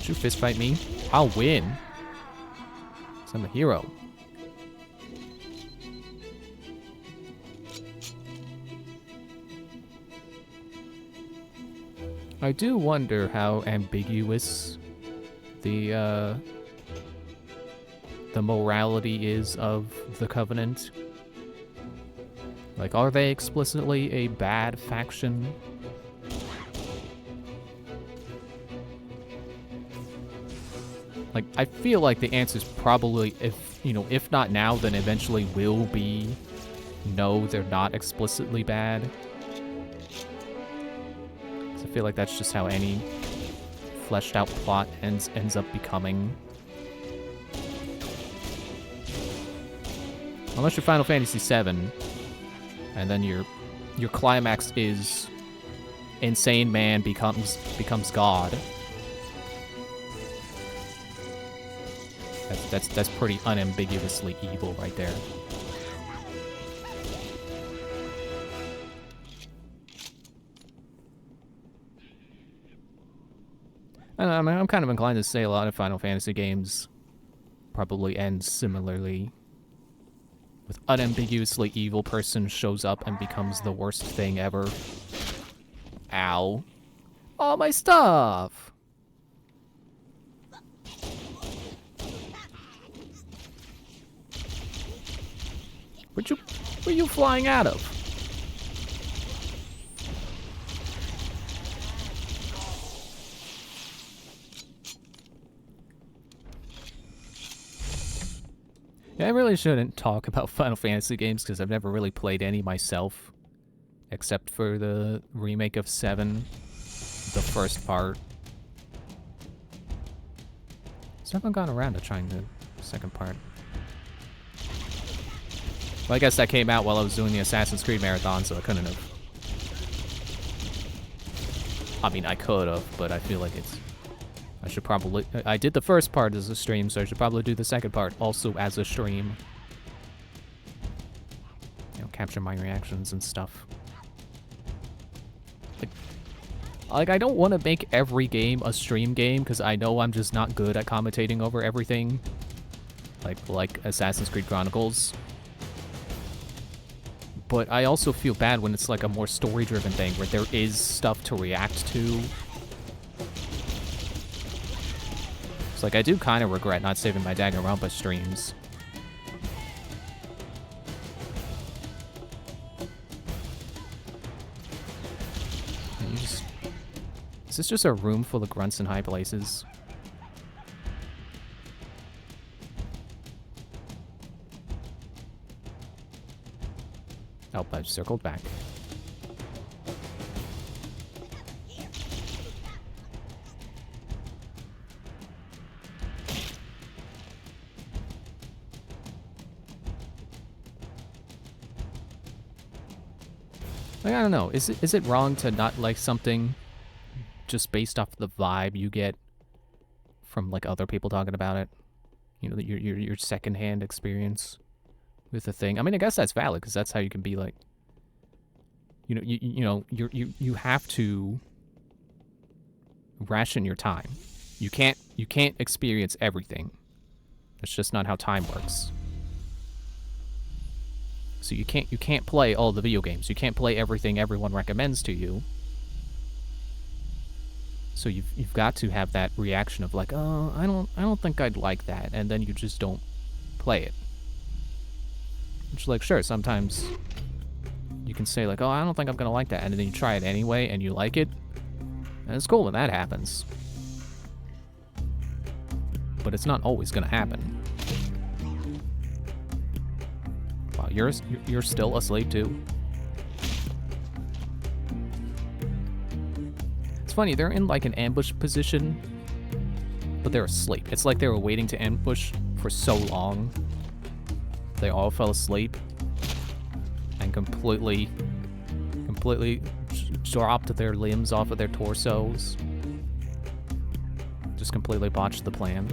S1: You fist fight me, I'll win. 'Cause I'm a hero. I do wonder how ambiguous the morality is of the Covenant. Like, are they explicitly a bad faction? Like, I feel like the answer is probably, if not now, then eventually will be no, they're not explicitly bad. 'Cause I feel like that's just how any fleshed out plot ends up becoming. Unless you're Final Fantasy VII, and then your climax is insane man becomes God. That's pretty unambiguously evil right there. I mean, I'm kind of inclined to say a lot of Final Fantasy games probably end similarly. With unambiguously evil person shows up and becomes the worst thing ever. Ow. All my stuff! Where you flying out of? Yeah, I really shouldn't talk about Final Fantasy games because I've never really played any myself. Except for the remake of 7, the first part. So I haven't gone around to trying the second part. Well, I guess that came out while I was doing the Assassin's Creed marathon, so I couldn't have. I mean, I could have, but I feel like I should probably... I did the first part as a stream, so I should probably do the second part also as a stream. You know, capture my reactions and stuff. Like I don't want to make every game a stream game, because I know I'm just not good at commentating over everything. Like Assassin's Creed Chronicles. But I also feel bad when it's like a more story-driven thing, where there is stuff to react to. It's like, I do kind of regret not saving my Danganronpa streams. Is this just a room full of grunts in high places? Oh, I've circled back. Like, I don't know. Is it wrong to not like something just based off the vibe you get from like other people talking about it? You know, your secondhand experience with the thing. I mean, I guess that's valid because that's how you can be like, you have to ration your time. You can't experience everything. That's just not how time works. So you can't play all the video games. You can't play everything everyone recommends to you. So you've got to have that reaction of like, oh, I don't think I'd like that, and then you just don't play it. Which, like, sure, sometimes you can say like, oh, I don't think I'm gonna like that, and then you try it anyway and you like it, and it's cool when that happens. But it's not always gonna happen. Wow, you're still asleep too. It's funny, they're in like an ambush position, but they're asleep. It's like they were waiting to ambush for so long. They all fell asleep and completely dropped their limbs off of their torsos. Just completely botched the plan.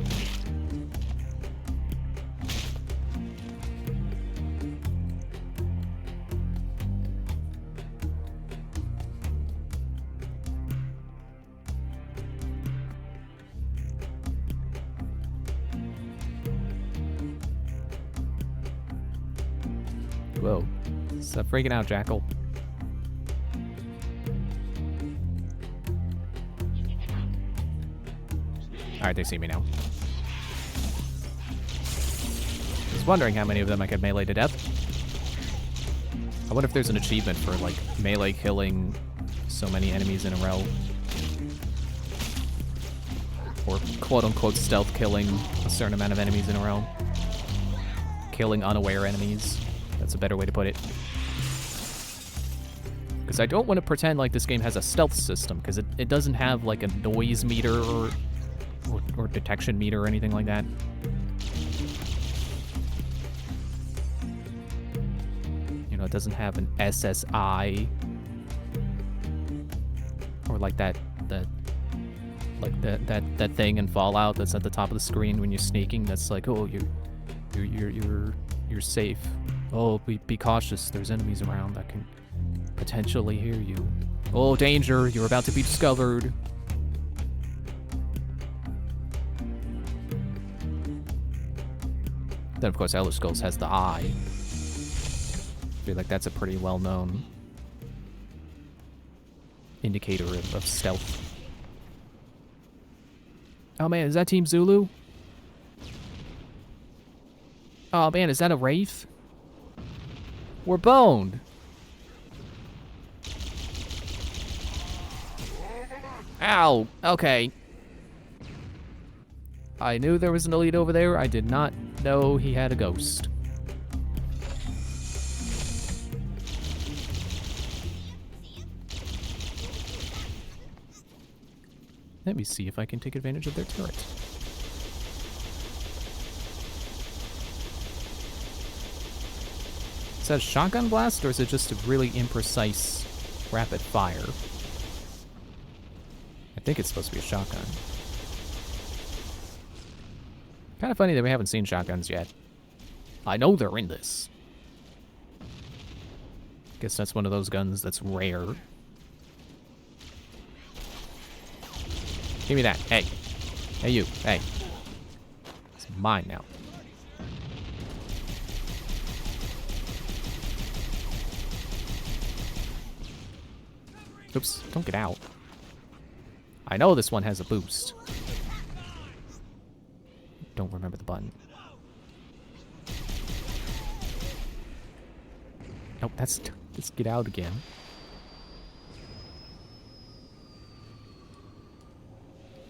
S1: Whoa. Stop freaking out, Jackal. Alright, they see me now. I was wondering how many of them I could melee to death. I wonder if there's an achievement for, like, melee killing so many enemies in a row. Or quote-unquote stealth killing a certain amount of enemies in a row. Killing unaware enemies. That's a better way to put it. Because I don't want to pretend like this game has a stealth system, because it doesn't have like a noise meter or detection meter or anything like that. You know, it doesn't have an SSI or like that thing in Fallout that's at the top of the screen when you're sneaking. That's like, oh, you're safe. Oh, be cautious. There's enemies around that can potentially hear you. Oh, danger! You're about to be discovered. Then, of course, Elder Scrolls has the eye. I feel like that's a pretty well-known indicator of stealth. Oh man, is that Team Zulu? Oh man, is that a Wraith? We're boned. Ow, okay. I knew there was an elite over there. I did not know he had a ghost. Let me see if I can take advantage of their turret. Is that a shotgun blast, or is it just a really imprecise rapid fire? I think it's supposed to be a shotgun. Kind of funny that we haven't seen shotguns yet. I know they're in this. Guess that's one of those guns that's rare. Give me that. Hey. Hey, you. Hey. It's mine now. Oops. Don't get out. I know this one has a boost. Don't remember the button. Nope, let's get out again.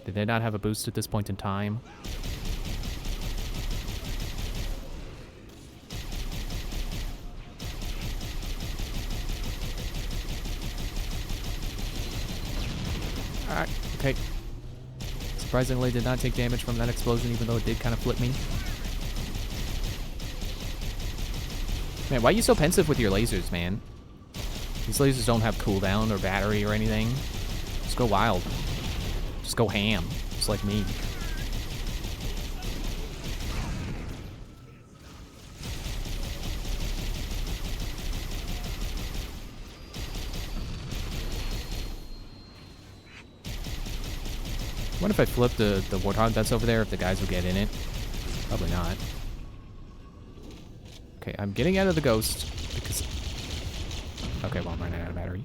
S1: Did they not have a boost at this point in time? Alright, okay. Surprisingly, did not take damage from that explosion, even though it did kind of flip me. Man, why are you so pensive with your lasers, man? These lasers don't have cooldown or battery or anything. Just go wild. Just go ham. Just like me. What if I flip the Warthog that's over there, if the guys will get in it? Probably not. Okay, I'm getting out of the ghost because... Okay, well, I'm running out of battery.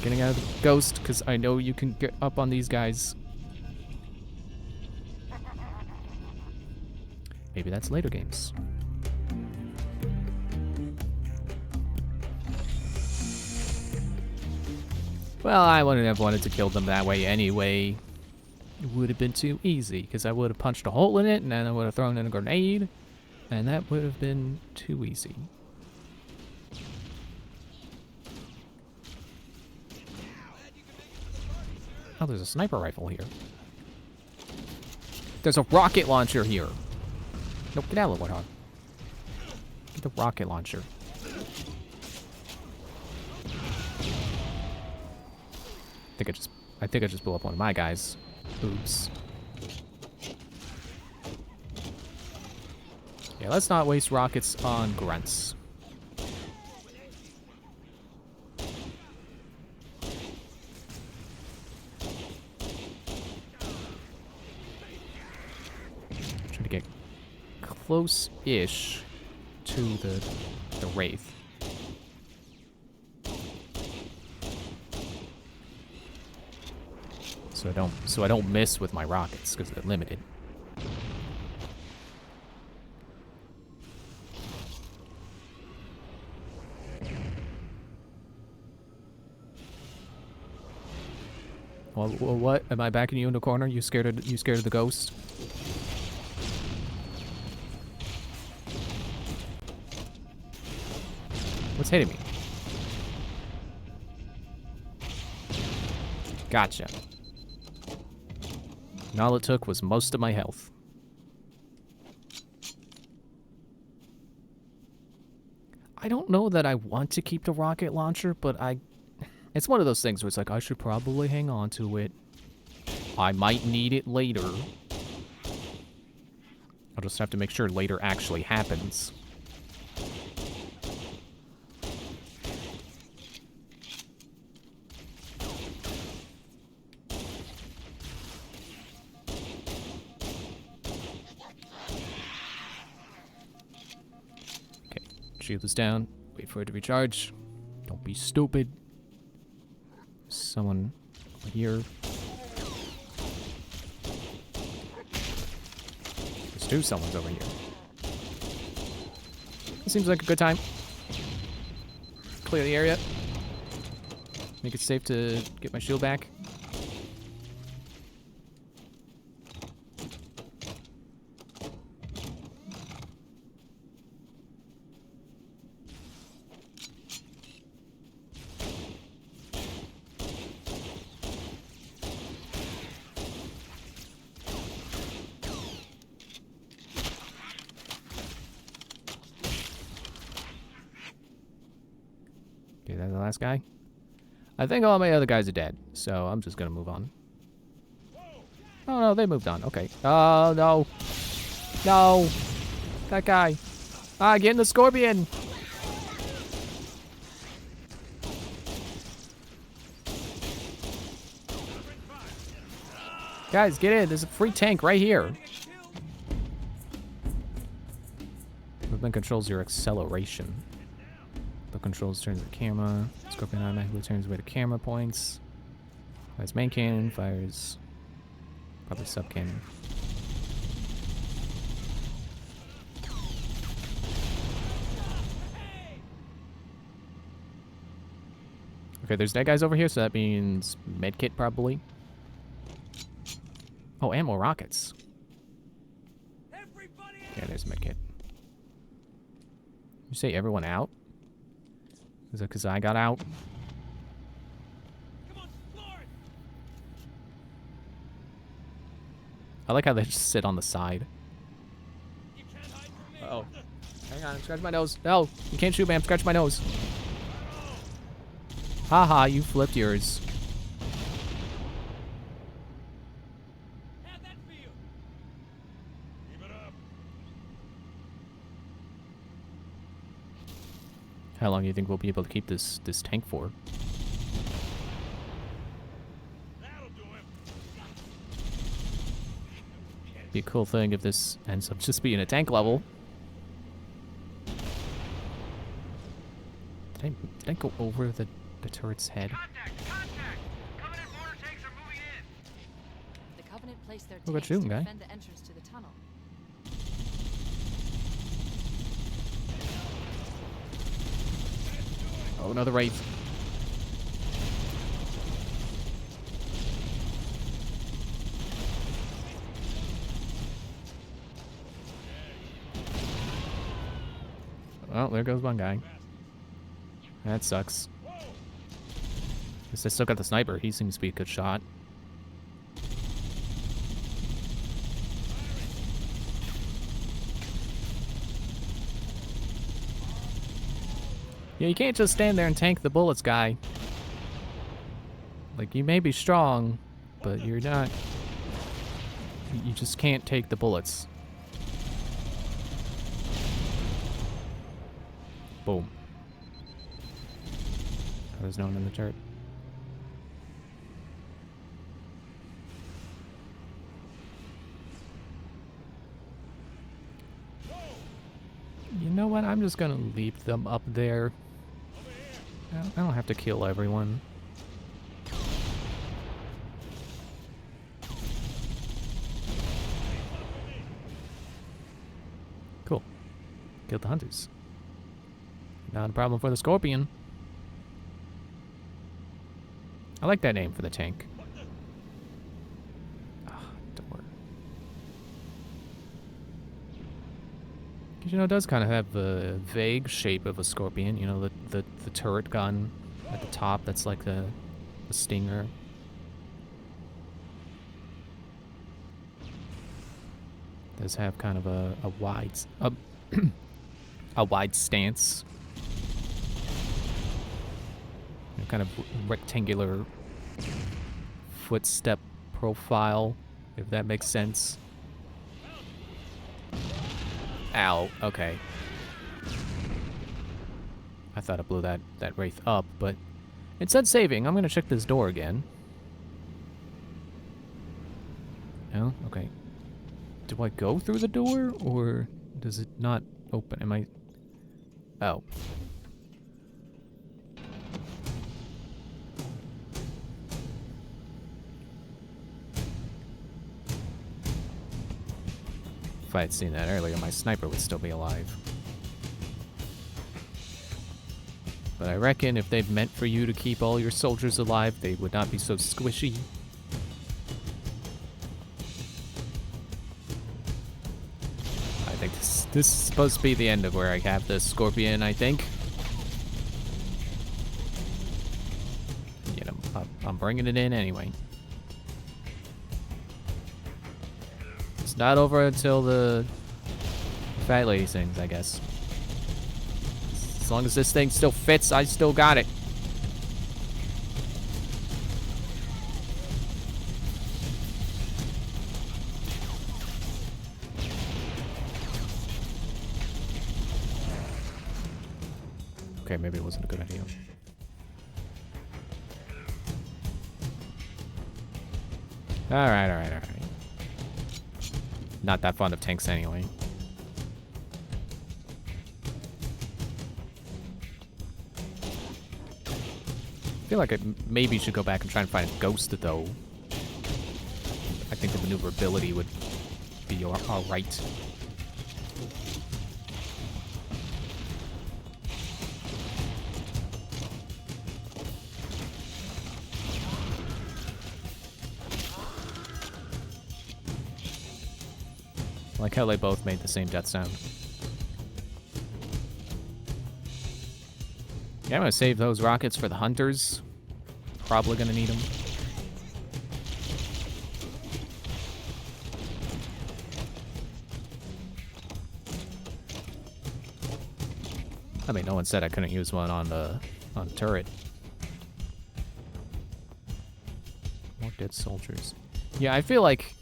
S1: Getting out of the ghost because I know you can get up on these guys. maybe that's later games. Well, I wouldn't have wanted to kill them that way anyway. It would have been too easy, because I would have punched a hole in it, and then I would have thrown in a grenade, and that would have been too easy. Oh, there's a sniper rifle here. There's a rocket launcher here. Nope, get out of the Warthog. Get the rocket launcher. I think I just blew up one of my guys. Oops. Yeah, let's not waste rockets on grunts. Trying to get close-ish to the Wraith. So I don't miss with my rockets because they're limited. Well, what? Am I backing you in the corner? You scared of the ghost? What's hitting me? Gotcha. And all it took was most of my health. I don't know that I want to keep the rocket launcher, but it's one of those things where it's like, I should probably hang on to it. I might need it later. I'll just have to make sure later actually happens. Shield is down. Wait for it to recharge. Don't be stupid. Someone over here. There's two someone's over here. It seems like a good time. Clear the area. Make it safe to get my shield back. Okay, that's the last guy. I think all my other guys are dead, so I'm just gonna move on. Oh no, they moved on. Okay. Oh no. No. That guy. Ah, get in the scorpion. Guys, get in. There's a free tank right here. Movement controls your acceleration. The controls turns the camera. Scorpion automatically turns where the camera points. Fires main cannon, fires probably sub cannon. Okay, there's dead guys over here, so that means medkit probably. Oh, ammo rockets. Yeah, there's medkit. You say everyone out? Is it because I got out? I like how they just sit on the side. Uh-oh. Hang on, I'm scratching my nose. No, you can't shoot me, I'm scratching my nose. Haha, you flipped yours. How long do you think we'll be able to keep this tank for? Be a cool thing if this ends up just being a tank level. Did I go over the turret's head?
S2: Contact! Covenant mortar tanks are moving in.
S4: The Covenant placed their
S1: Look at
S4: tanks
S1: shooting,
S4: to
S1: guy.
S4: defend the entrance to the tunnel.
S1: Oh, another Wraith. Well, there goes one guy. That sucks. Guess I still got the sniper. He seems to be a good shot. Yeah, you can't just stand there and tank the bullets, guy. Like, you may be strong, but you're not... You just can't take the bullets. Boom. There's no one in the turret. You know what? I'm just gonna leave them up there. I don't have to kill everyone. Cool. Killed the hunters. Not a problem for the Scorpion. I like that name for the tank. Ah, door. Because, you know, it does kind of have a vague shape of a Scorpion. You know, the turret gun at the top, that's like the stinger. Does have kind of a wide... a wide stance. Kind of rectangular footstep profile, if that makes sense. Ow, okay. I thought I blew that Wraith up, but it said saving. I'm gonna check this door again. No? Okay. Do I go through the door, or does it not open? Am I... Oh. If I had seen that earlier, my sniper would still be alive. But I reckon if they've meant for you to keep all your soldiers alive, they would not be so squishy. I think this is supposed to be the end of where I have the Scorpion, I think. You know, I'm bringing it in anyway. Not over until the fat lady sings, I guess. As long as this thing still fits, I still got it. Okay, maybe it wasn't a good idea. Alright. Not that fond of tanks anyway. I feel like I maybe should go back and try and find a ghost, though. I think the maneuverability would be alright. I like how they both made the same death sound. Yeah, I'm gonna save those rockets for the hunters. Probably gonna need them. I mean, no one said I couldn't use one on the turret. More dead soldiers. Yeah, I feel like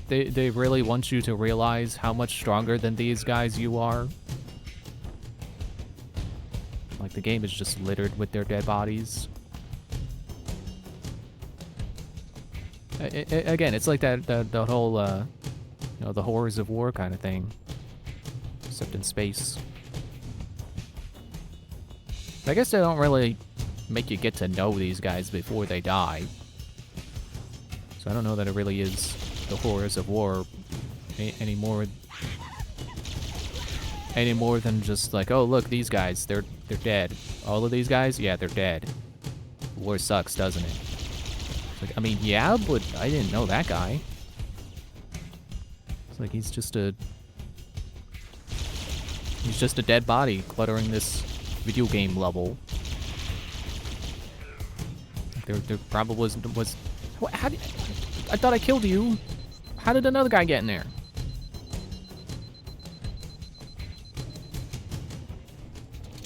S1: they really want you to realize how much stronger than these guys you are. Like, the game is just littered with their dead bodies. Again, it's like that whole, you know, the horrors of war kind of thing. Except in space. I guess they don't really make you get to know these guys before they die. So I don't know that it really is the horrors of war anymore. any more than just like, oh look, these guys, they're dead. All of these guys, yeah, they're dead. War sucks, doesn't it? It's like, I mean, yeah, but I didn't know that guy. It's like he's just a dead body cluttering this video game level. There probably was. How did, I thought I killed you. How did another guy get in there?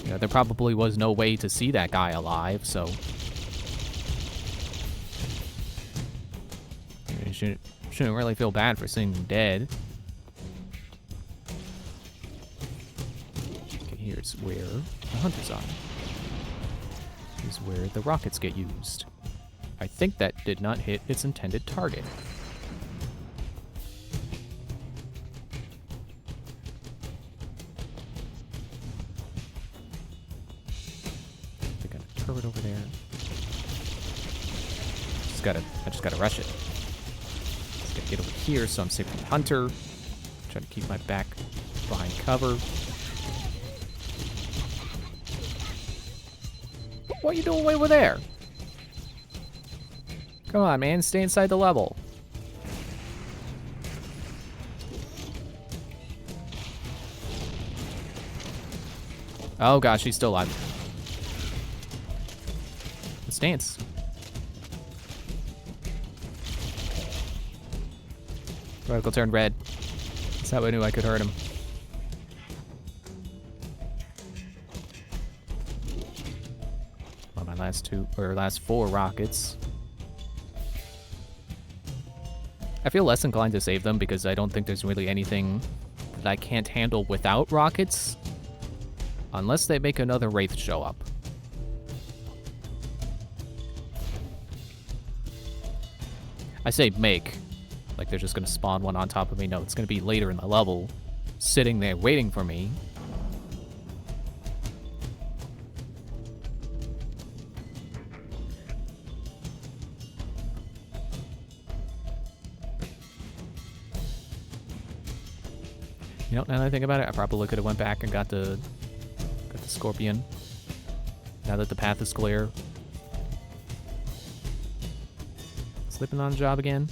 S1: Yeah, there probably was no way to see that guy alive, so you shouldn't really feel bad for seeing him dead. Okay, here's where the hunters are. Here's where the rockets get used. I think that did not hit its intended target. They got a turret over there. I just gotta rush it. Just gotta get over here so I'm safe from the hunter. Try to keep my back behind cover. What are you doing way over there? Come on, man. Stay inside the level. Oh, gosh. He's still alive. Let's dance. Reticle turned red. That's how I knew I could hurt him. Well, my last 4 rockets. I feel less inclined to save them because I don't think there's really anything that I can't handle without rockets. Unless they make another Wraith show up. I say make. Like they're just gonna spawn one on top of me. No, it's gonna be later in the level. Sitting there waiting for me. You know, now that I think about it, I probably could have went back and got the Scorpion. Now that the path is clear. Slipping on the job again.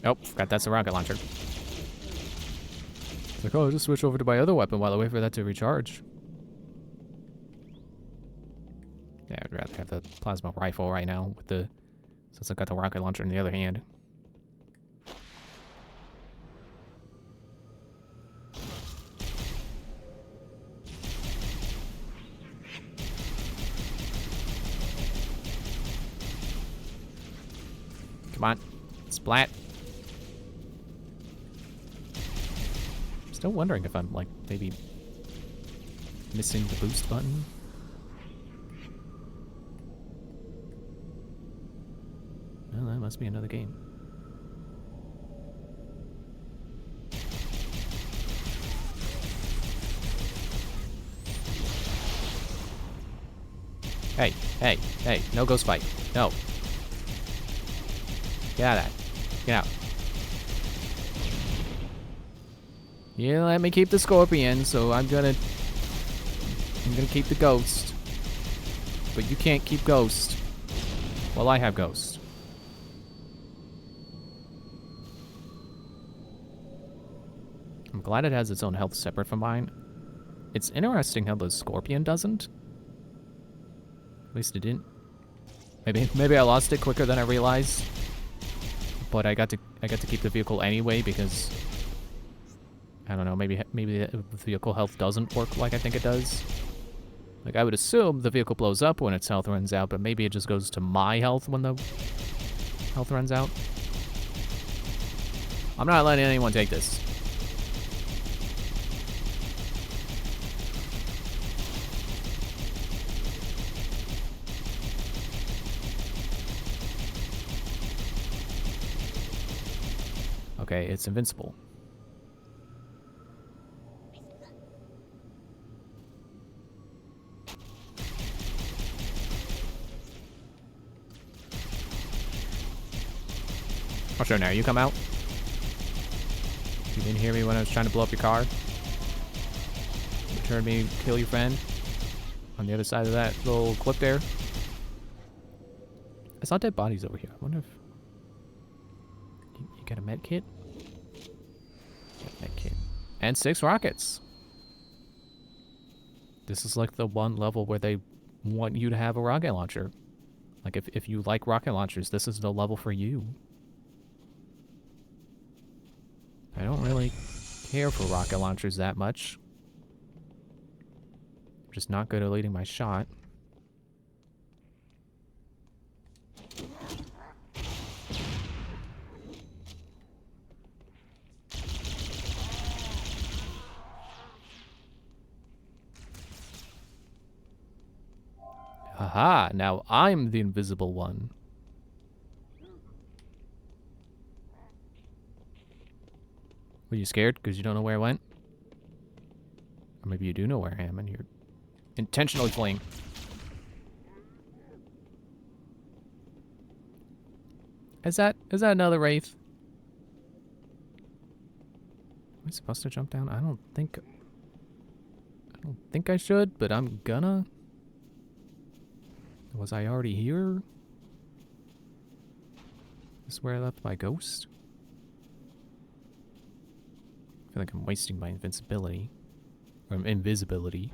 S1: Oh, forgot that's a rocket launcher. It's like, oh, I'll just switch over to my other weapon while I wait for that to recharge. Yeah, I'd rather have the plasma rifle right now with the, since I've got the rocket launcher in the other hand. Come on, splat. Still wondering if I'm, like, maybe missing the boost button. Well, that must be another game. Hey, hey, hey, no ghost fight. No. Get out of that. Get out. You let me keep the Scorpion, so I'm gonna keep the Ghost. But you can't keep Ghost. Well, I have Ghost. I'm glad it has its own health separate from mine. It's interesting how the Scorpion doesn't. At least it didn't. Maybe I lost it quicker than I realized. But I got to keep the vehicle anyway because I don't know, maybe the vehicle health doesn't work like I think it does. Like I would assume the vehicle blows up when its health runs out, but maybe it just goes to my health when the health runs out. I'm not letting anyone take this. Okay, it's invincible. I'll show now. You come out. You didn't hear me when I was trying to blow up your car. You heard me kill your friend on the other side of that little clip there. I saw dead bodies over here. I wonder if you got a med kit. Med kit and 6 rockets. This is like the one level where they want you to have a rocket launcher. Like if you like rocket launchers, this is the level for you. I don't really care for rocket launchers that much. I'm just not good at leading my shot. Haha, now I'm the invisible one. Were you scared because you don't know where I went? Or maybe you do know where I am and you're intentionally fleeing. Is that another wraith? Am I supposed to jump down? I don't think I should, but I'm gonna. Was I already here? This is where I left my ghost? I feel like I'm wasting my invincibility. Or invisibility.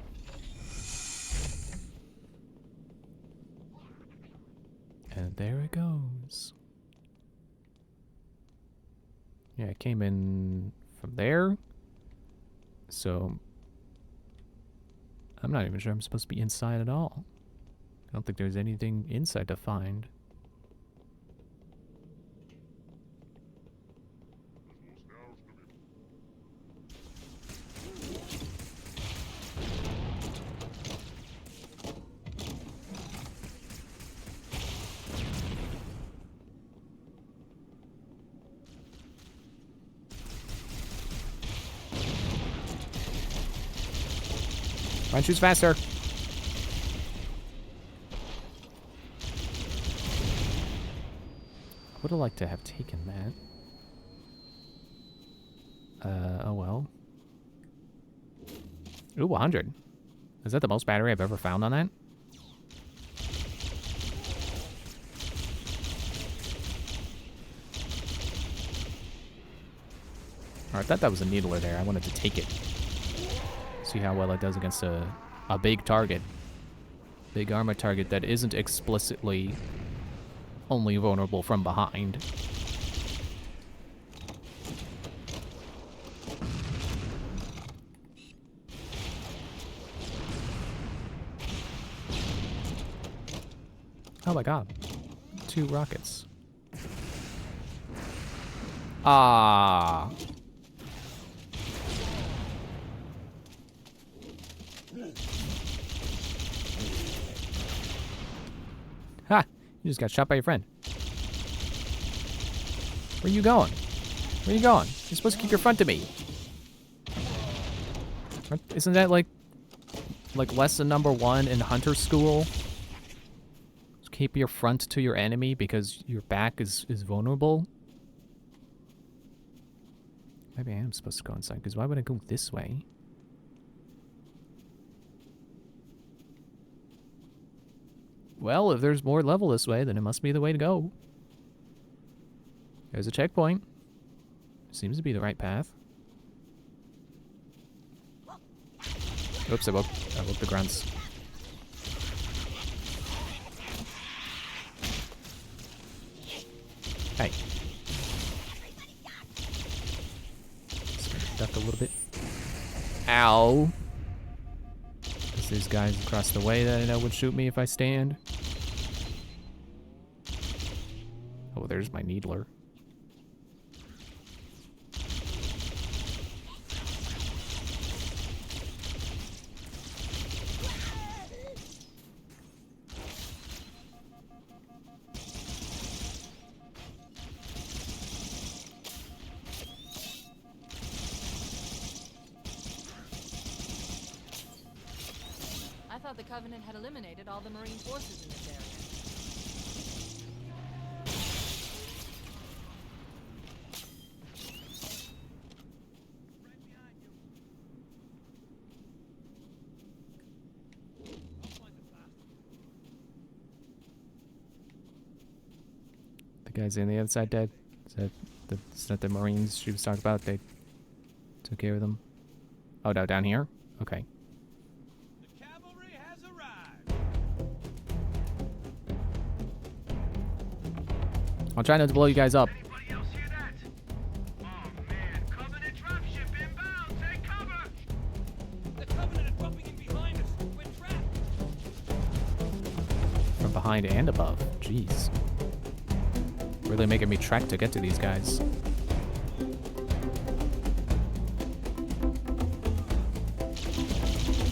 S1: And there it goes. Yeah, I came in from there. So I'm not even sure I'm supposed to be inside at all. I don't think there's anything inside to find. Run, choose faster. I would have liked to have taken that. Oh well. Ooh, 100. Is that the most battery I've ever found on that? Alright, I thought that was a needler there. I wanted to take it. See how well it does against a big target. Big armor target that isn't explicitly only vulnerable from behind. Oh my god. 2 rockets. Ah. Ha! You just got shot by your friend. Where are you going? Where are you going? You're supposed to keep your front to me. Isn't that like lesson number 1 in hunter school? Just keep your front to your enemy because your back is vulnerable. Maybe I am supposed to go inside, because why would I go this way? Well, if there's more level this way, then it must be the way to go. There's a checkpoint. Seems to be the right path. Oops, I woke the grunts. Hey. Duck a little bit. Ow. Because there's guys across the way that I know would shoot me if I stand. Oh, there's my needler.
S4: I thought the Covenant had eliminated all the Marine forces in this area.
S1: The guys on the other side dead? Is that the Marines she was talking about? They took care of them? Oh, no, down here? Okay.
S5: The cavalry has arrived.
S1: I'll try not to blow you guys up.
S6: Anybody else hear that? Oh man, Covenant dropship inbound! Take cover!
S5: The Covenant are dropping in behind us. We're trapped.
S1: From behind and above. Jeez. Really making me trek to get to these guys.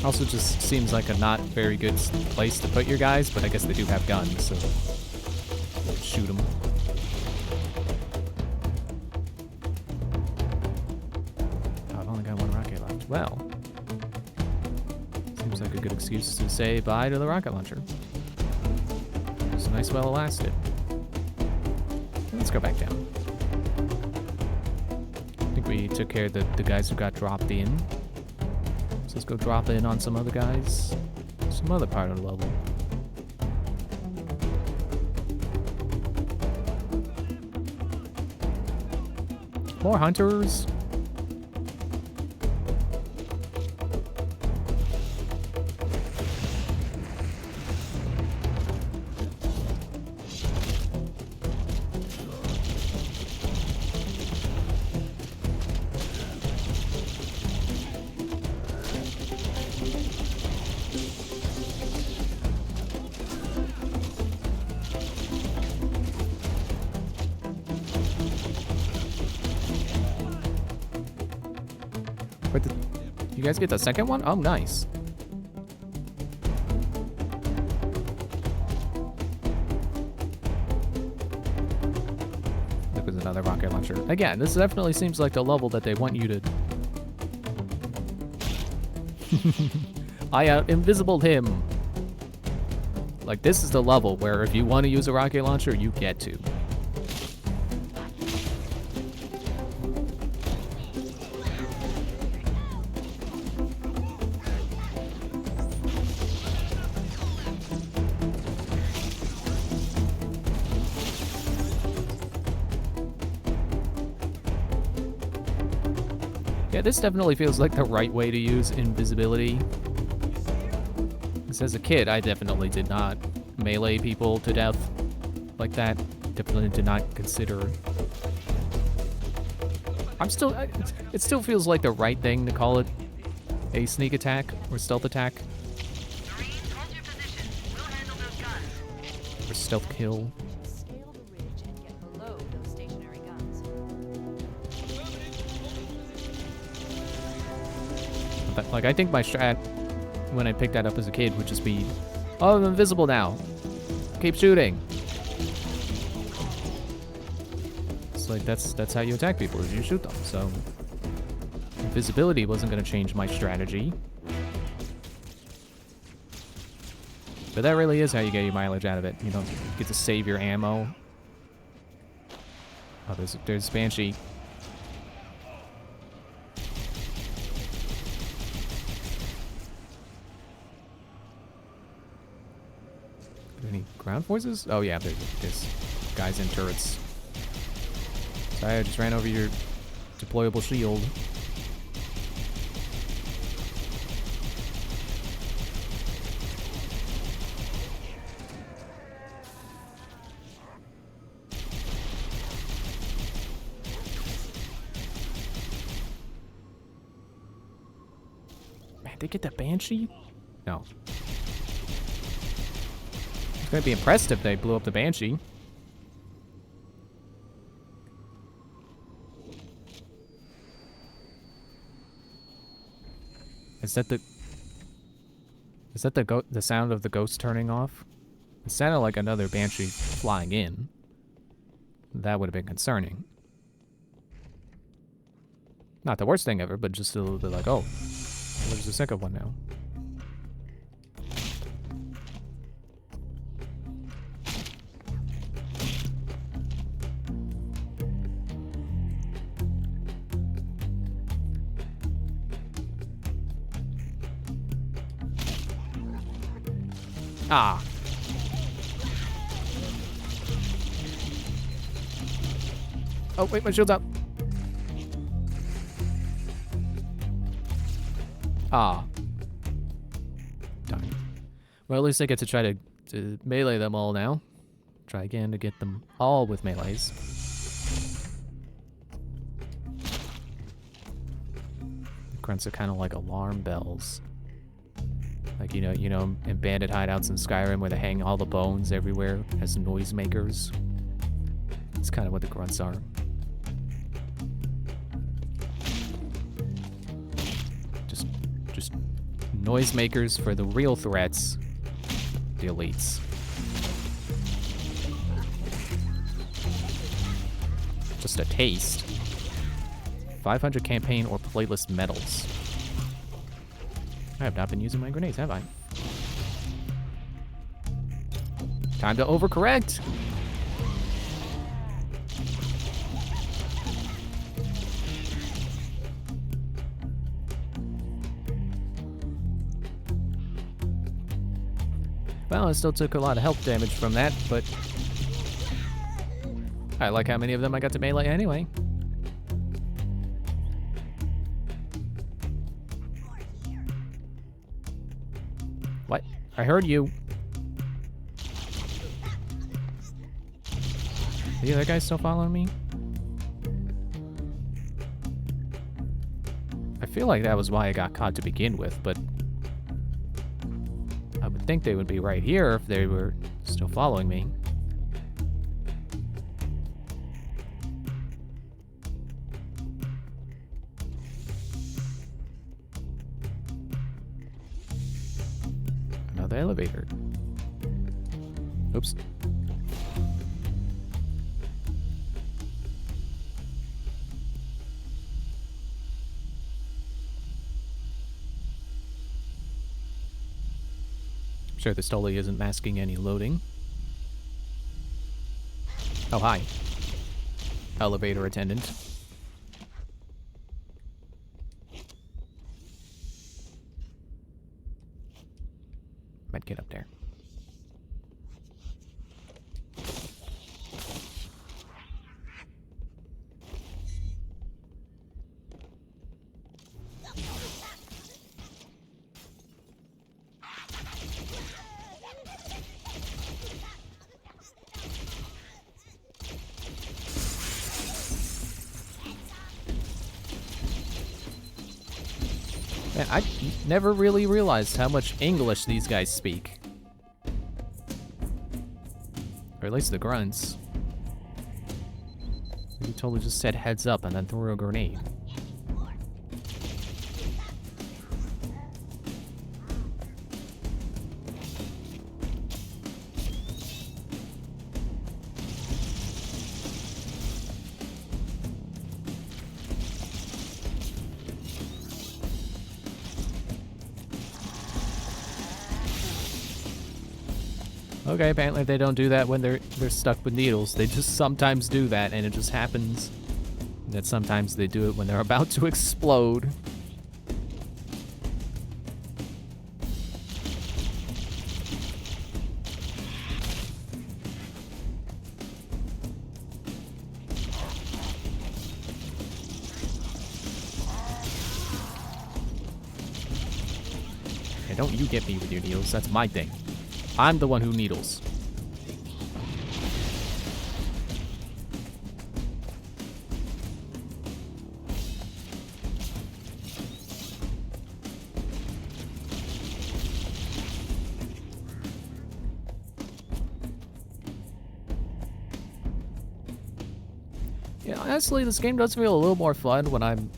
S1: Also just seems like a not very good place to put your guys, but I guess they do have guns, so shoot them. Oh, I've only got one rocket left. Well, seems like a good excuse to say bye to the rocket launcher. It's nice while it lasted. Let's go back down. I think we took care of the guys who got dropped in. So let's go drop in on some other guys. Some other part of the level. More hunters. Wait, you guys get the second one? Oh, nice. Look, there's another rocket launcher. Again, this definitely seems like the level that they want you to... I invisibled him. Like, this is the level where if you want to use a rocket launcher, you get to. Yeah, this definitely feels like the right way to use invisibility. Because as a kid, I definitely did not melee people to death like that. Definitely did not consider... it still feels like the right thing to call it a sneak attack or stealth attack.
S3: Marines, hold your position. We'll handle those guns.
S1: Or stealth kill.
S4: Scale the ridge and get below those stationary guns.
S1: But, like, I think my strat when I picked that up as a kid would just be, oh, I'm invisible now. Keep shooting. It's like that's how you attack people, is you shoot them. So invisibility wasn't going to change my strategy. But that really is how you get your mileage out of it. You don't get to save your ammo. Oh, there's Banshee. Any ground forces? Oh yeah, there's guys in turrets. Sorry, I just ran over your deployable shield. Man, they get the Banshee? No. I was gonna be impressed if they blew up the Banshee. Is that the sound of the ghost turning off? It sounded like another Banshee flying in. That would have been concerning. Not the worst thing ever, but just a little bit like, oh, there's the second one now. Ah. Oh, wait, my shield's out. Ah. Darn. Well, at least I get to try to melee them all now. Try again to get them all with melees. The grunts are kind of like alarm bells. Like, you know, in bandit hideouts in Skyrim where they hang all the bones everywhere as noisemakers. That's kind of what the grunts are. Just noisemakers for the real threats, the elites. Just a taste. 500 campaign or playlist medals. I have not been using my grenades, have I? Time to overcorrect! Well, I still took a lot of health damage from that, but I like how many of them I got to melee anyway. What? I heard you. The other guy still following me? I feel like that was why I got caught to begin with, but I would think they would be right here if they were still following me. Another elevator. Oops. Sure, this totally isn't masking any loading. Oh, hi. Elevator attendant. Might get up there. Man, I never really realized how much English these guys speak. Or at least the grunts. He totally just said heads up and then threw a grenade. Okay, apparently they don't do that when they're stuck with needles. They just sometimes do that, and it just happens that sometimes they do it when they're about to explode. Hey, don't you get me with your needles. That's my thing. I'm the one who needles. Yeah, honestly, this game does feel a little more fun when I'm,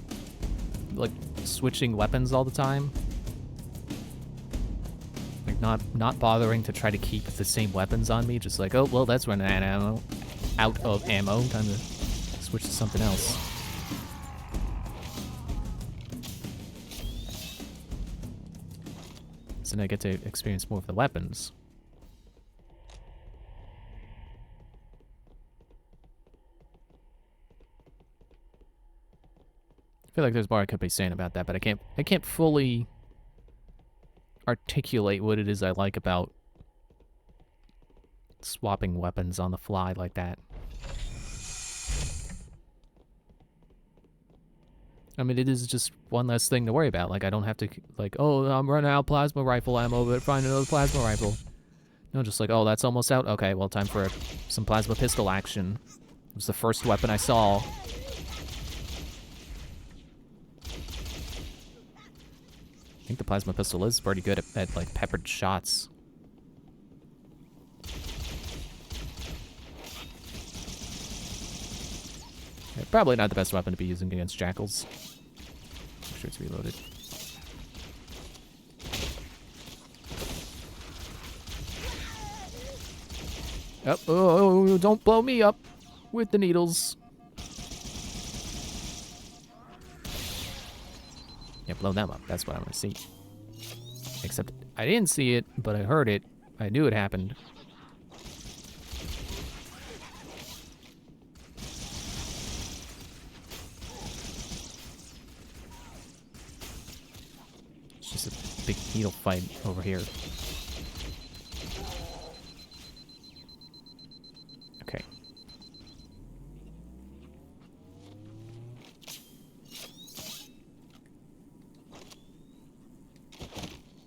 S1: like, switching weapons all the time. Not bothering to try to keep the same weapons on me, just like, oh, well, that's running out of ammo, time to switch to something else. So then I get to experience more of the weapons. I feel like there's more I could be saying about that, but I can't fully articulate what it is I like about swapping weapons on the fly like that. I mean, it is just one less thing to worry about. Like, I don't have to, like, oh, I'm running out of plasma rifle ammo, but find another plasma rifle. No, just like, oh, that's almost out. Okay, well, time for some plasma pistol action. It was the first weapon I saw. I think the plasma pistol is pretty good at like, peppered shots. Yeah, probably not the best weapon to be using against jackals. Make sure it's reloaded. Oh, don't blow me up with the needles. Yeah, blow them up. That's what I want to see. Except I didn't see it, but I heard it. I knew it happened. It's just a big needle fight over here. Okay.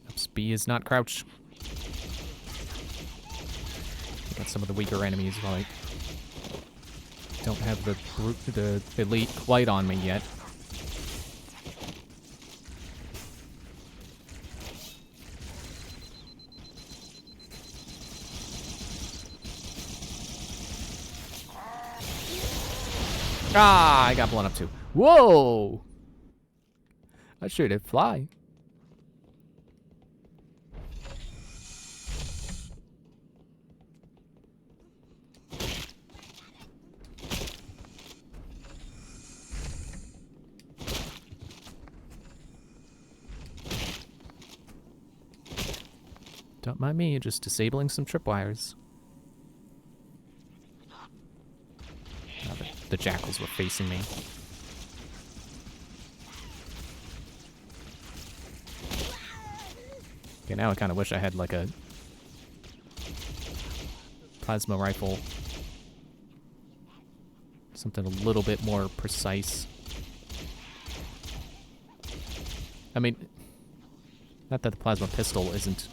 S1: Oops, B is not crouch. Got some of the weaker enemies like don't have the elite quite on me yet. Ah, I got blown up too. Whoa! I sure did fly. Don't mind me, just disabling some tripwires. The jackals were facing me. Okay, now I kind of wish I had like a plasma rifle. Something a little bit more precise. I mean, not that the plasma pistol isn't,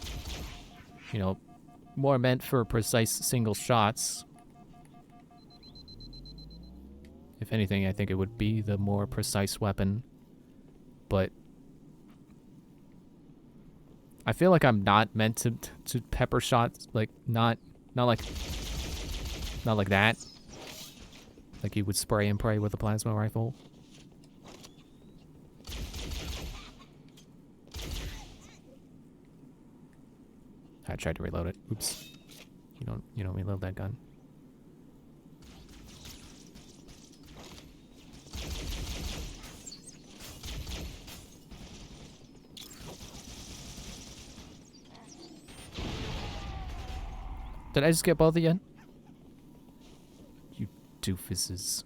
S1: you know, more meant for precise single shots. If anything, I think it would be the more precise weapon. But I feel like I'm not meant to pepper shots, like not like that. Like you would spray and pray with a plasma rifle. I tried to reload it. Oops. You don't reload that gun. Did I just get both of you? You doofuses.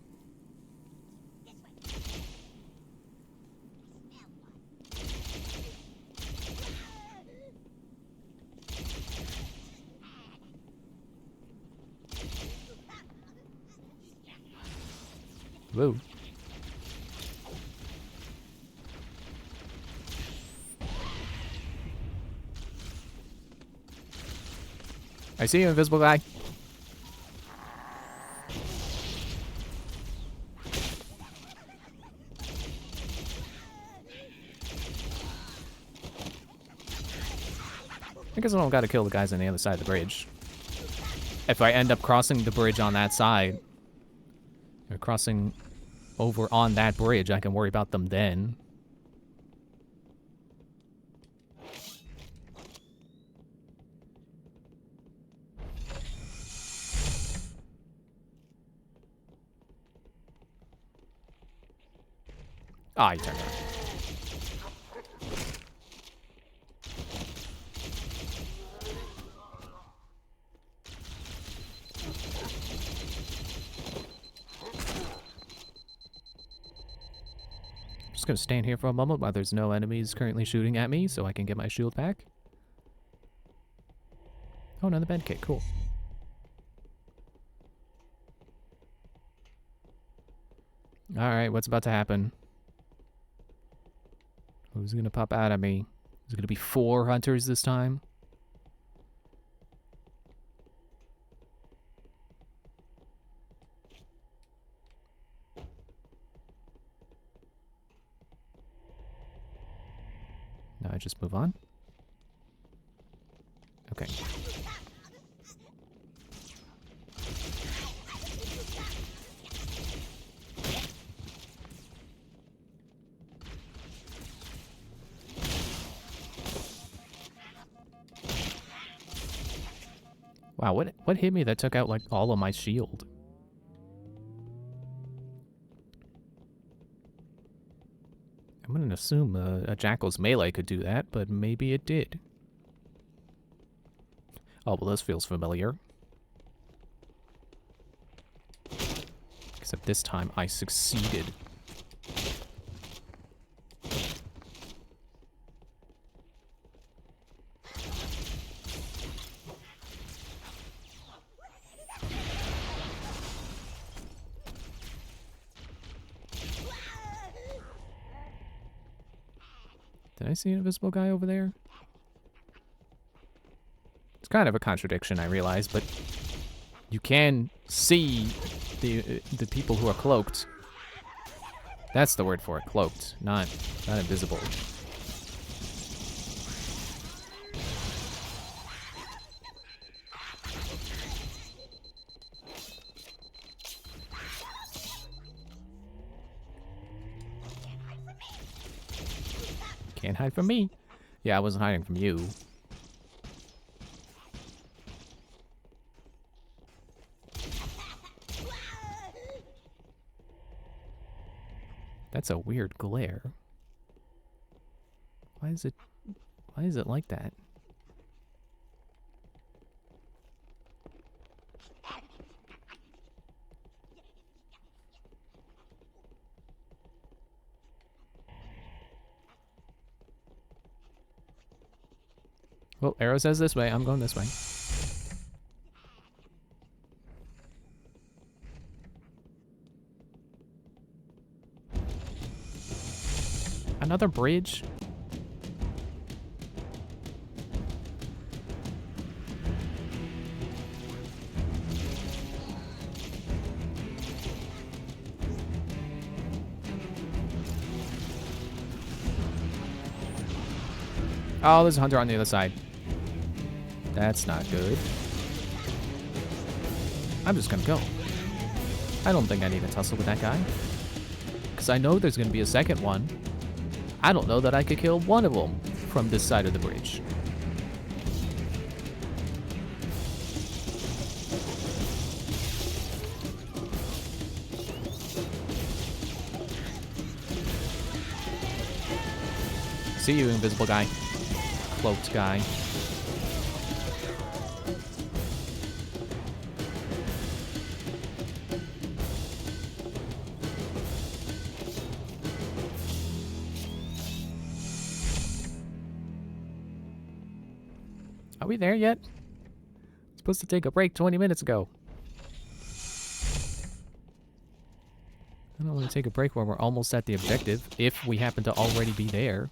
S1: Whoa. I see you, invisible guy. I guess I don't gotta kill the guys on the other side of the bridge. If I end up crossing the bridge on that side, or crossing over on that bridge, I can worry about them then. Ah, you turned around. Just gonna stand here for a moment while there's no enemies currently shooting at me so I can get my shield back. Oh, another med kit, cool. Alright, what's about to happen? Who's gonna pop out at me? Is it gonna be 4 hunters this time? No, I just move on. Okay. Wow, what hit me that took out like all of my shield? I'm gonna assume a Jackal's melee could do that, but maybe it did. Oh, well, this feels familiar. Except this time I succeeded. Did I see an invisible guy over there? It's kind of a contradiction, I realize, but you can see the people who are cloaked. That's the word for it, cloaked, not invisible. Can't hide from me. Yeah, I wasn't hiding from you. That's a weird glare. Why is it like that? Well, arrow says this way. I'm going this way. Another bridge? Oh, there's a hunter on the other side. That's not good. I'm just gonna go. I don't think I need to tussle with that guy. Because I know there's gonna be a second one. I don't know that I could kill one of them from this side of the bridge. See you, invisible guy. Cloaked guy. Are we there yet? Supposed to take a break 20 minutes ago. I don't want to take a break when we're almost at the objective, if we happen to already be there.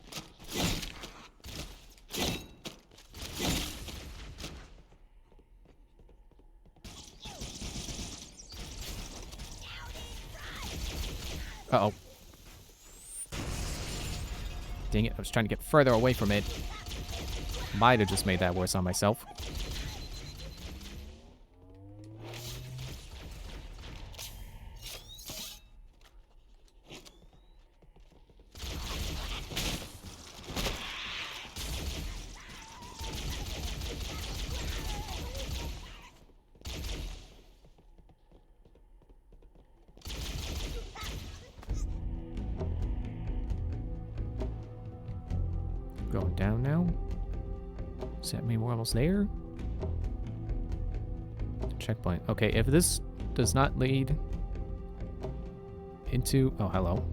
S1: Uh-oh. Dang it, I was trying to get further away from it. Might have just made that worse on myself. Going down now. Does that mean we're almost there? Checkpoint. Okay, if this does not lead into... Oh, hello.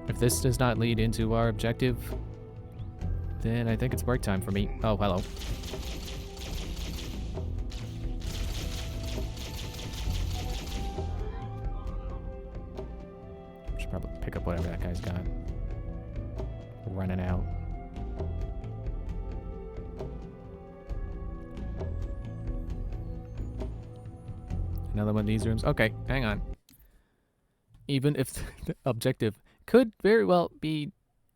S1: If this does not lead into our objective, then I think it's break time for me. Oh, hello. guys got? Running out. Another one of these rooms. Okay, hang on. Even if the objective could very well be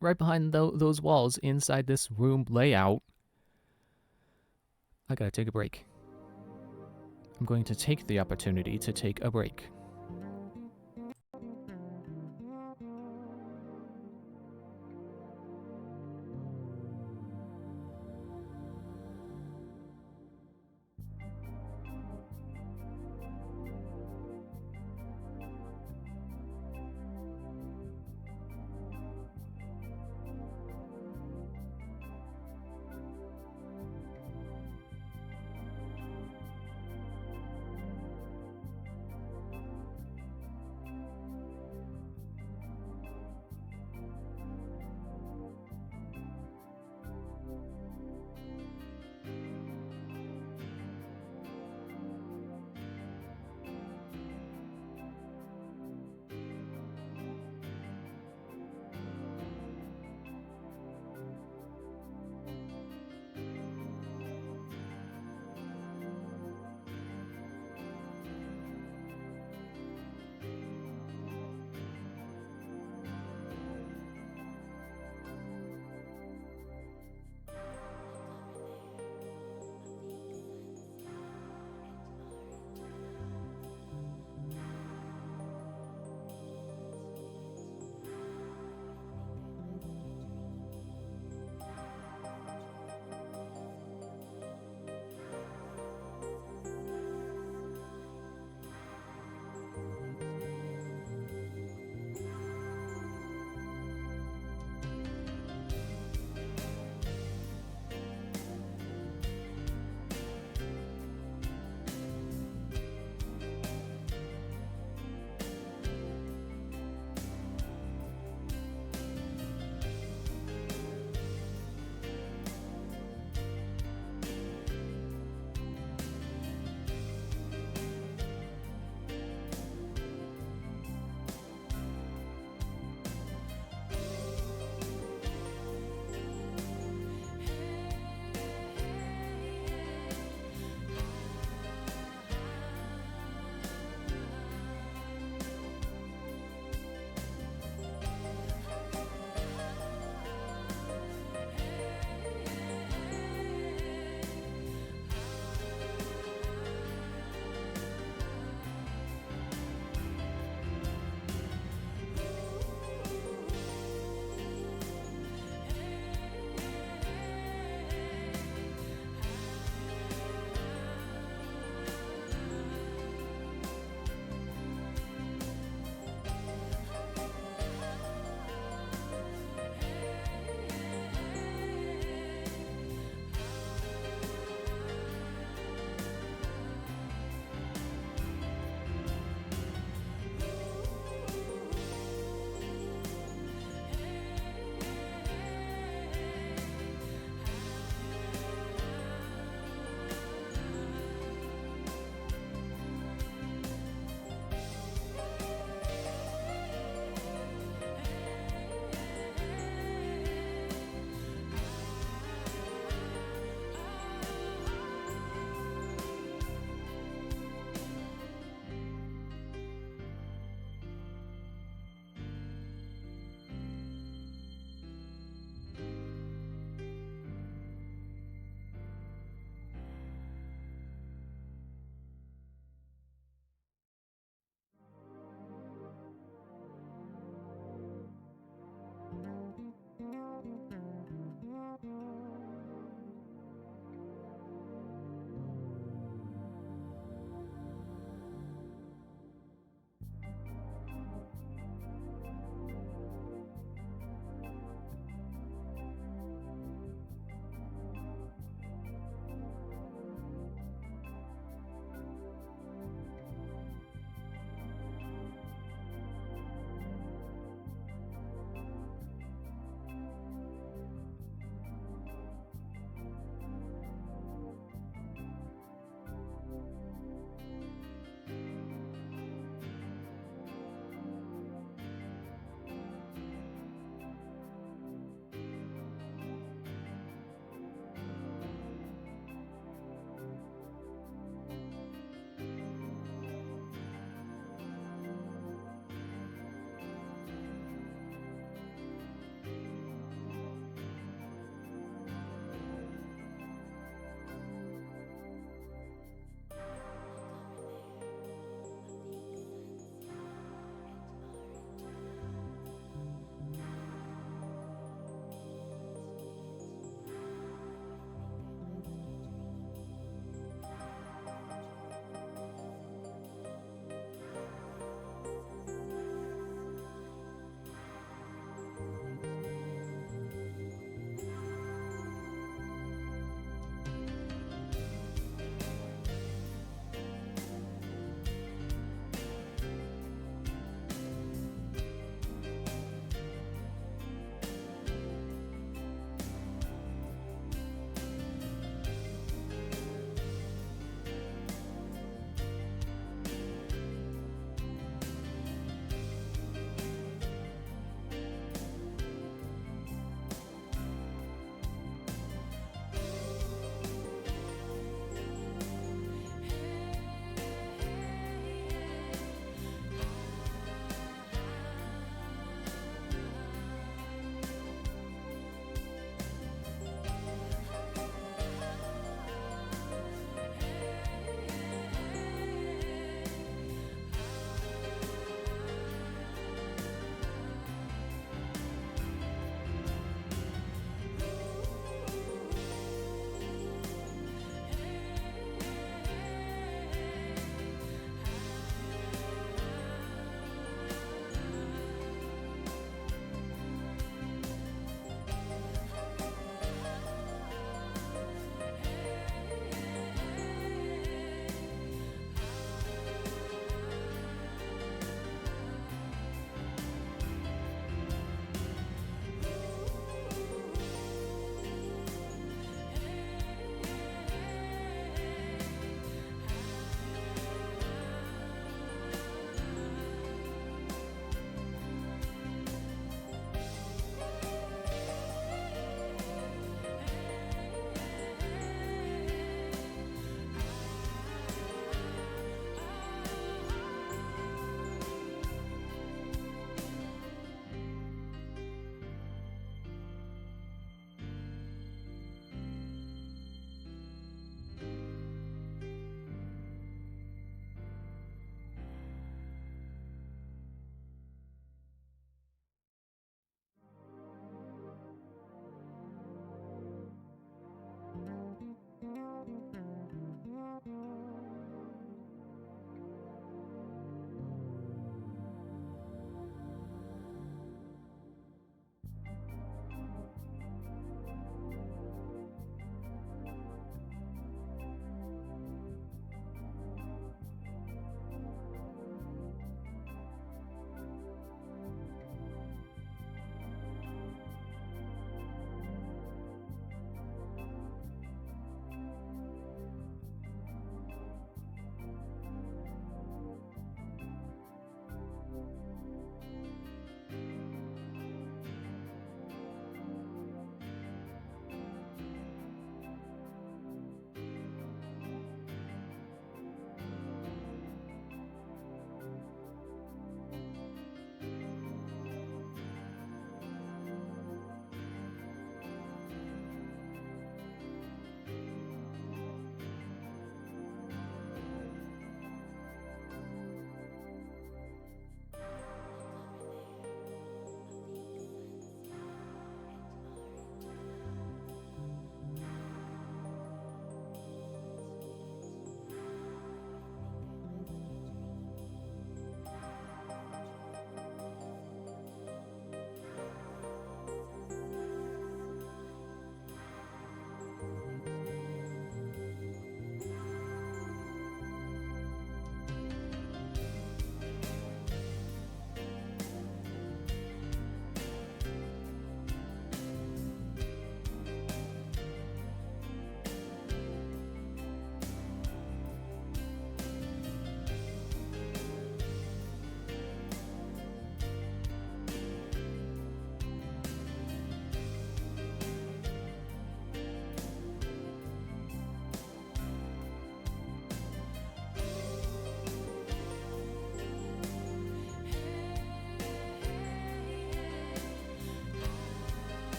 S1: right behind those walls inside this room layout, I gotta take a break. I'm going to take the opportunity to take a break.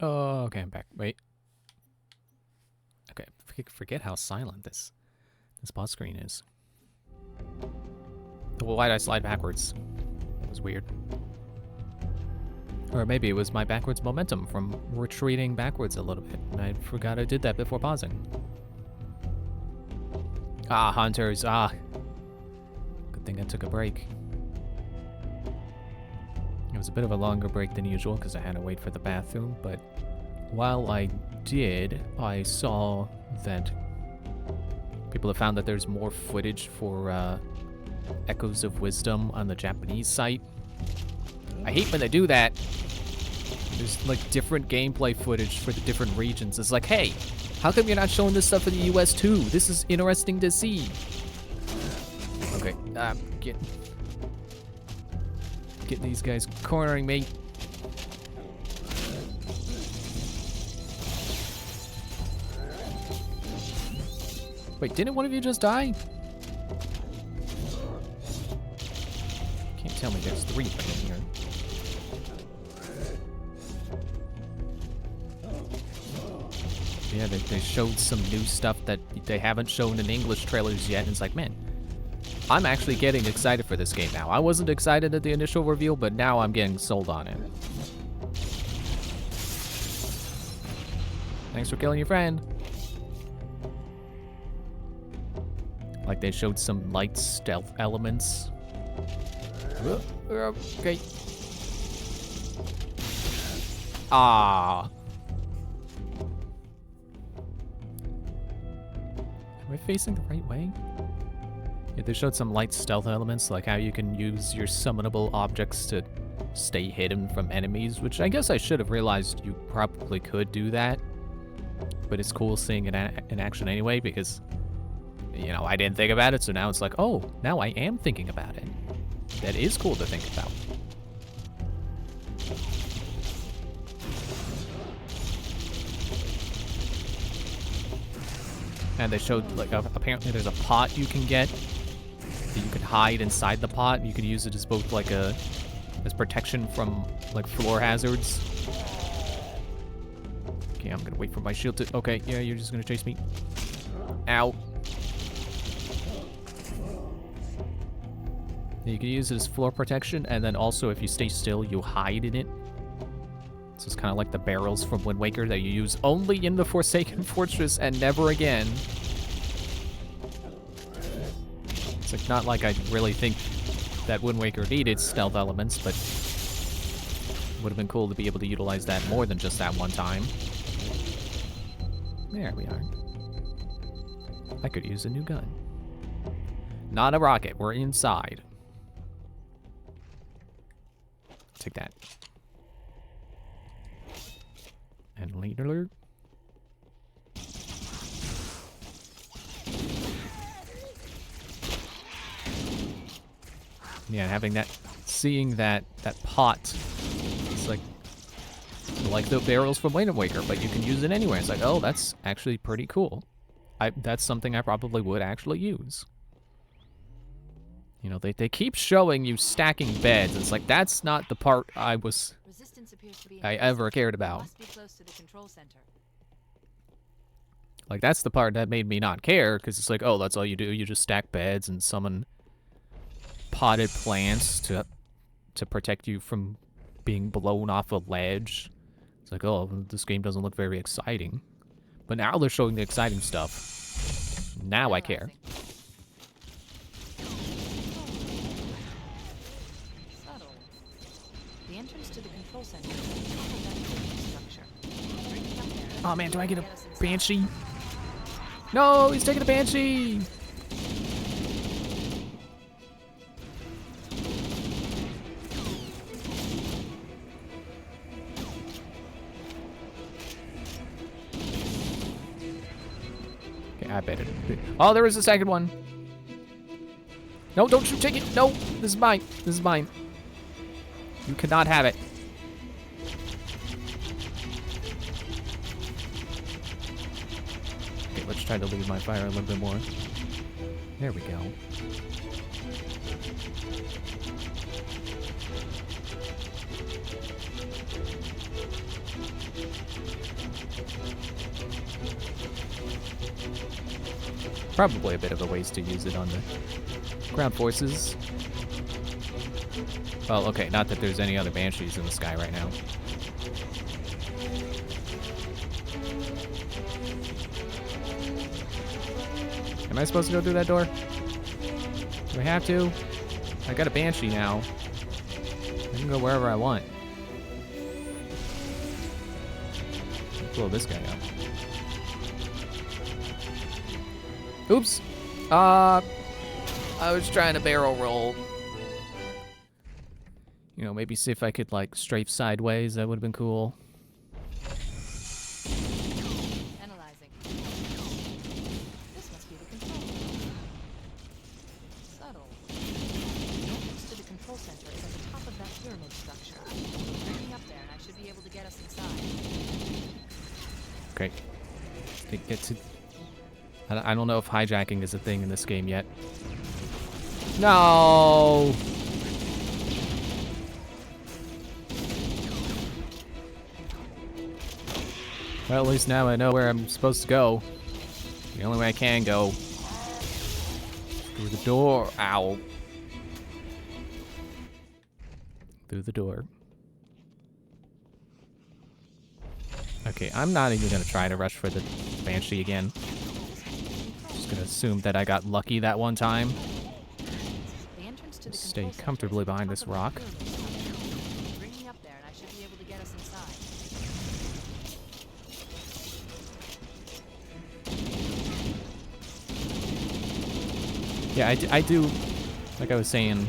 S1: Oh, okay, I'm back. Wait. Okay, forget how silent this boss screen is. Well, why did I slide backwards? That was weird. Or maybe it was my backwards momentum from retreating backwards a little bit. And I forgot I did that before pausing. Ah, hunters. Ah. Good thing I took a break. It was a bit of a longer break than usual because I had to wait for the bathroom, but while I did, I saw that people have found that there's more footage for Echoes of Wisdom on the Japanese site. I hate when they do that. There's like different gameplay footage for the different regions. It's like, hey, how come you're not showing this stuff in the US too? This is interesting to see. Okay, get these guys cornering me. Wait, didn't one of you just die? Can't tell me there's 3 of them in here. Yeah, they showed some new stuff that they haven't shown in English trailers yet, and it's like, man, I'm actually getting excited for this game now. I wasn't excited at the initial reveal, but now I'm getting sold on it. Thanks for killing your friend. Like they showed some light stealth elements. Okay. Ah. Am I facing the right way? Yeah, they showed some light stealth elements, like how you can use your summonable objects to stay hidden from enemies, which I guess I should have realized you probably could do that. But it's cool seeing it in action anyway, because, you know, I didn't think about it, so now it's like, oh, now I am thinking about it. That is cool to think about. And they showed, like, apparently there's a pot you can get that you can hide inside the pot. You can use it as both, like, as protection from, like, floor hazards. Okay, I'm gonna wait for my shield to... Okay, yeah, you're just gonna chase me. Ow. You can use it as floor protection, and then also if you stay still, you hide in it. So it's kind of like the barrels from Wind Waker that you use only in the Forsaken Fortress and never again. It's like not like I really think that Wind Waker needed stealth elements, but it would have been cool to be able to utilize that more than just that one time. There we are. I could use a new gun. Not a rocket, we're inside. Take that. And later. Yeah, having that, seeing that pot, it's like the barrels from Wind Waker, but you can use it anywhere. It's like, oh, that's actually pretty cool. That's something I probably would actually use. You know, they keep showing you stacking beds. It's like, that's not the part I ever cared about.
S4: Must be close to the control center.
S1: Like, that's the part that made me not care, because it's like, oh, that's all you do. You just stack beds and summon potted plants to protect you from being blown off a ledge. It's like, oh, this game doesn't look very exciting. But now they're showing the exciting stuff. Now I care.
S4: Subtle. The entrance to the control center is a structure. Bring it up there.
S1: Oh man, do I get a Banshee? No, he's taking a Banshee! Okay, I bet it. Oh, there is a second one. No, don't you take it. No, this is mine. This is mine. You cannot have it. Okay, let's try to leave my fire a little bit more. There we go. Probably a bit of a waste to use it on the ground forces. Well, okay, not that there's any other Banshees in the sky right now. Am I supposed to go through that door? Do I have to? I got a Banshee now. I can go wherever I want. Blow this guy up. Oops. I was trying to barrel roll. You know, maybe see if I could, like, strafe sideways. That would have been cool.
S4: Analyzing. This must be the control. Subtle. The entrance to the control center is at the top of that pyramid structure. Bring me up there and I should be able to get us inside.
S1: Okay. Get to... I don't know if hijacking is a thing in this game yet. No! Well, at least now I know where I'm supposed to go. The only way I can go. Through the door. Ow. Through the door. Okay, I'm not even gonna try to rush for the Banshee again. Just gonna assume that I got lucky that one time.
S4: The entrance to the
S1: Stay
S4: control center
S1: comfortably
S4: is at the
S1: behind
S4: top
S1: this
S4: of that
S1: rock.
S4: pyramid structure. Bring me up there and I should be able to get us inside.
S1: Yeah, I do, like I was saying,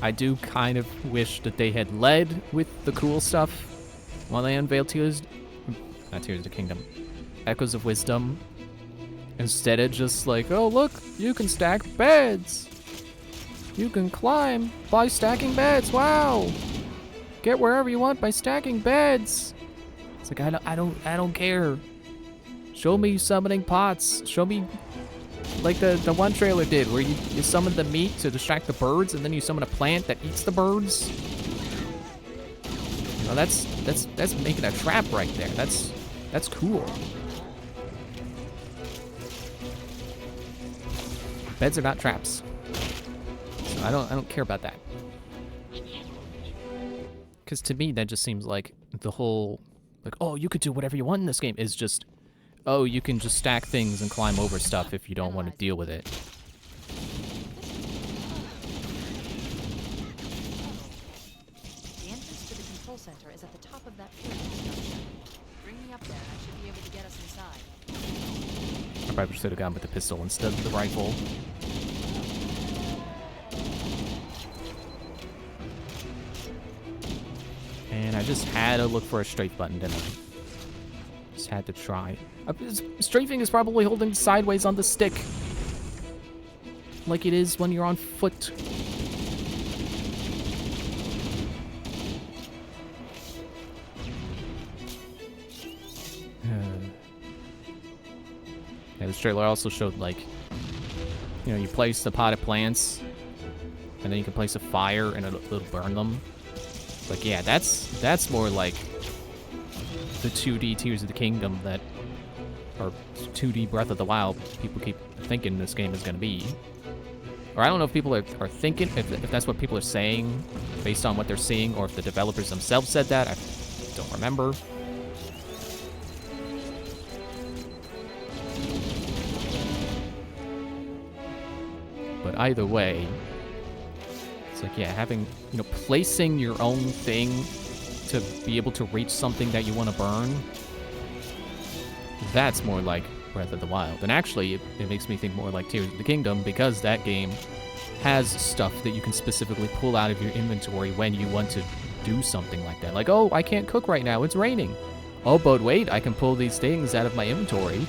S1: I do kind of wish that they had led with the cool stuff while they unveiled not Tears of the Kingdom, Echoes of Wisdom, instead of just like, oh look, you can stack beds. You can climb by stacking beds, wow. Get wherever you want by stacking beds. It's like, I don't care. Show me summoning pots, show me like the one trailer did, where you summon the meat to distract the birds, and then you summon a plant that eats the birds. You know, that's making a trap right there. That's cool. Beds are not traps, so I don't care about that. Because to me, that just seems like the whole, like, oh, you could do whatever you want in this game is just, oh, you can just stack things and climb over stuff if you don't want to deal with it.
S4: The entrance to the control center is at the top of that pyramid structure. Bring me up there and I should be able to get us inside.
S1: I probably should have gone with the pistol instead of the rifle. And I just had to look for a strafe button, didn't I? Just had to try. Strafing is probably holding sideways on the stick. Like it is when you're on foot. Yeah, this trailer also showed, like, you know, you place the potted plants, and then you can place a fire and it'll burn them. Like, yeah, that's more like the 2D Tears of the Kingdom that, or 2D Breath of the Wild, people keep thinking this game is going to be. Or I don't know if people are thinking, if that's what people are saying based on what they're seeing, or if the developers themselves said that. I don't remember. But either way, it's like, yeah, having, you know, placing your own thing to be able to reach something that you want to burn, that's more like Breath of the Wild. And actually, it makes me think more like Tears of the Kingdom, because that game has stuff that you can specifically pull out of your inventory when you want to do something like that. Like, oh, I can't cook right now, it's raining. Oh, but wait, I can pull these things out of my inventory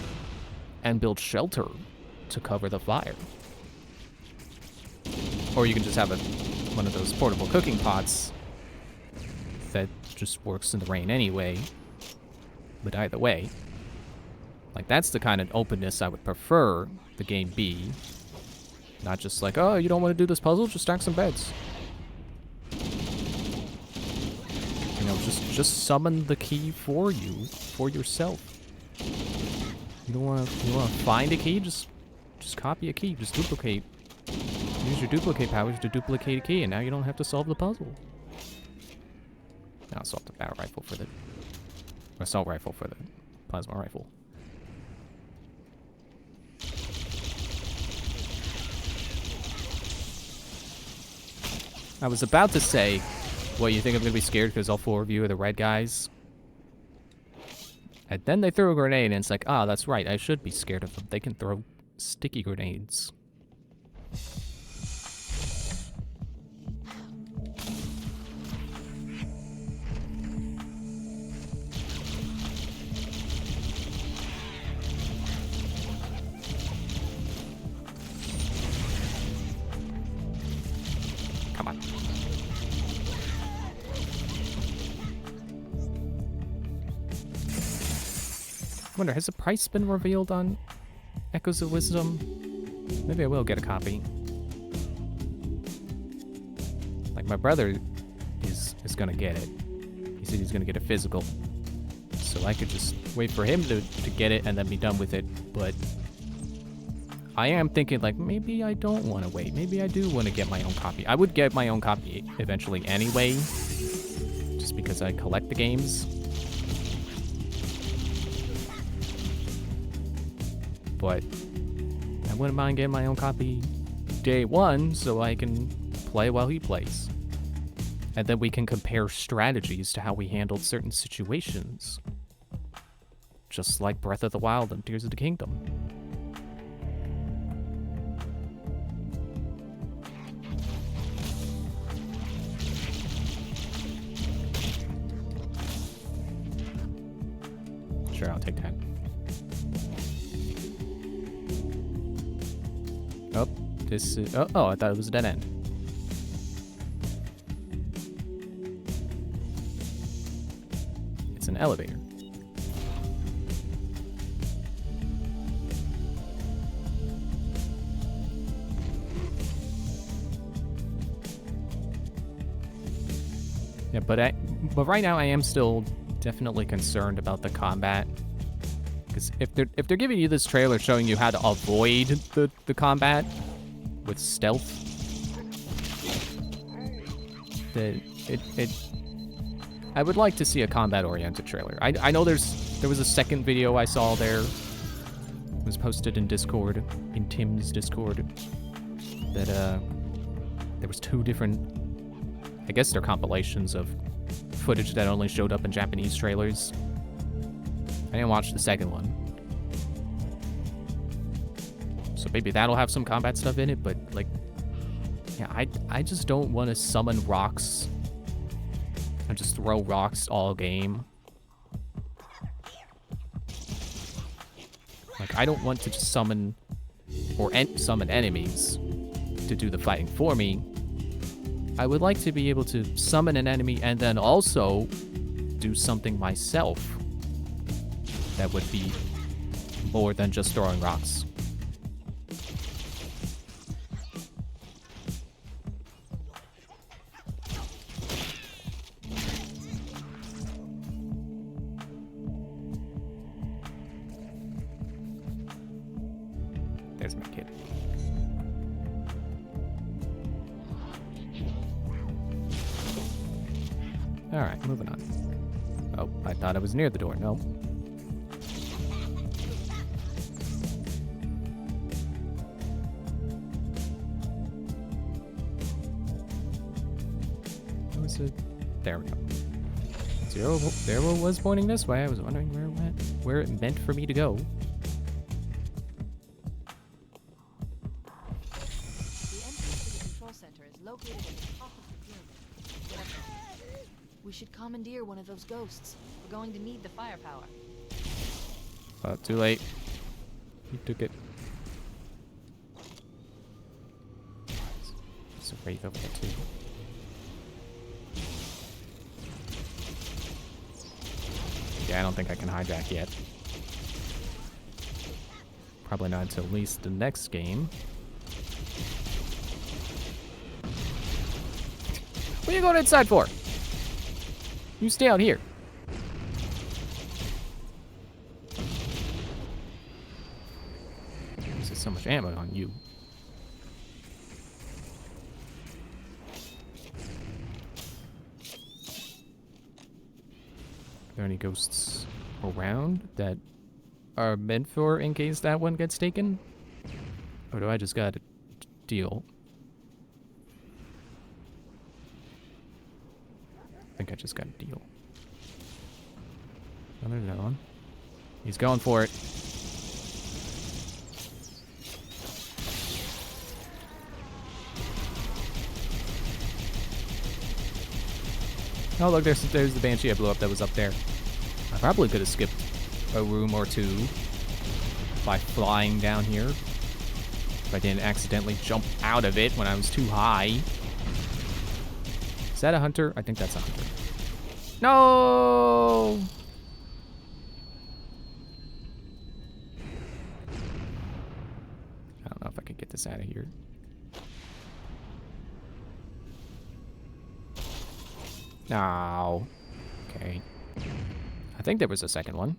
S1: and build shelter to cover the fire. Or you can just have one of those portable cooking pots that just works in the rain anyway. But either way, like, that's the kind of openness I would prefer the game be. Not just like, oh, you don't want to do this puzzle? Just stack some beds. You know, just summon the key for you, for yourself. You don't want to find a key? Just Just copy a key. Just duplicate. Use your duplicate powers to duplicate a key, and now you don't have to solve the puzzle. Now solve the battle rifle for the assault rifle for the plasma rifle. I was about to say, what, you think I'm gonna be scared because all 4 of you are the red guys? And then they throw a grenade, and it's like, ah, that's right, I should be scared of them. They can throw sticky grenades. Come on. I wonder, has the price been revealed on Echoes of Wisdom? Maybe I will get a copy. Like, my brother is gonna get it. He said he's gonna get a physical. So I could just wait for him to get it and then be done with it, but I am thinking, like, maybe I don't want to wait. Maybe I do want to get my own copy. I would get my own copy eventually anyway, just because I collect the games. But I wouldn't mind getting my own copy day one so I can play while he plays. And then we can compare strategies to how we handled certain situations. Just like Breath of the Wild and Tears of the Kingdom. Sure, I'll take that. Oh, this is... Oh, I thought it was a dead end. It's an elevator. Yeah, but right now I am still definitely concerned about the combat. Because if they're giving you this trailer showing you how to avoid the combat with stealth, then I would like to see a combat-oriented trailer. I know there was a second video I saw there. It was posted in Discord, in Tim's Discord, that there was 2 different, I guess they're compilations of footage that only showed up in Japanese trailers. I didn't watch the second one. So maybe that'll have some combat stuff in it, but, like, yeah, I just don't want to summon rocks and just throw rocks all game. Like, I don't want to just summon or summon enemies to do the fighting for me. I would like to be able to summon an enemy and then also do something myself that would be more than just throwing rocks. There's my kid. Alright, moving on. Oh, I thought I was near the door. No. There we go. Zero was pointing this way. I was wondering where it went, where it meant for me to go.
S4: The entrance to the control center is located at the top of the pyramid. We should commandeer one of those ghosts. We're going to need the firepower.
S1: Too late. He took it. There's a wraith over there too. Yeah, I don't think I can hijack yet. Probably not until at least the next game. What are you going inside for? You stay out here. There's so much much ammo on you. Are there any ghosts around that are meant for in case that one gets taken? Or do I just got a deal? I think I just got a deal. Oh, there's another one. He's going for it. Oh, look, there's the Banshee I blew up that was up there. I probably could have skipped a room or two by flying down here. If I didn't accidentally jump out of it when I was too high. Is that a hunter? I think that's a hunter. No! I don't know if I can get this out of here. No. Okay. I think there was a second one.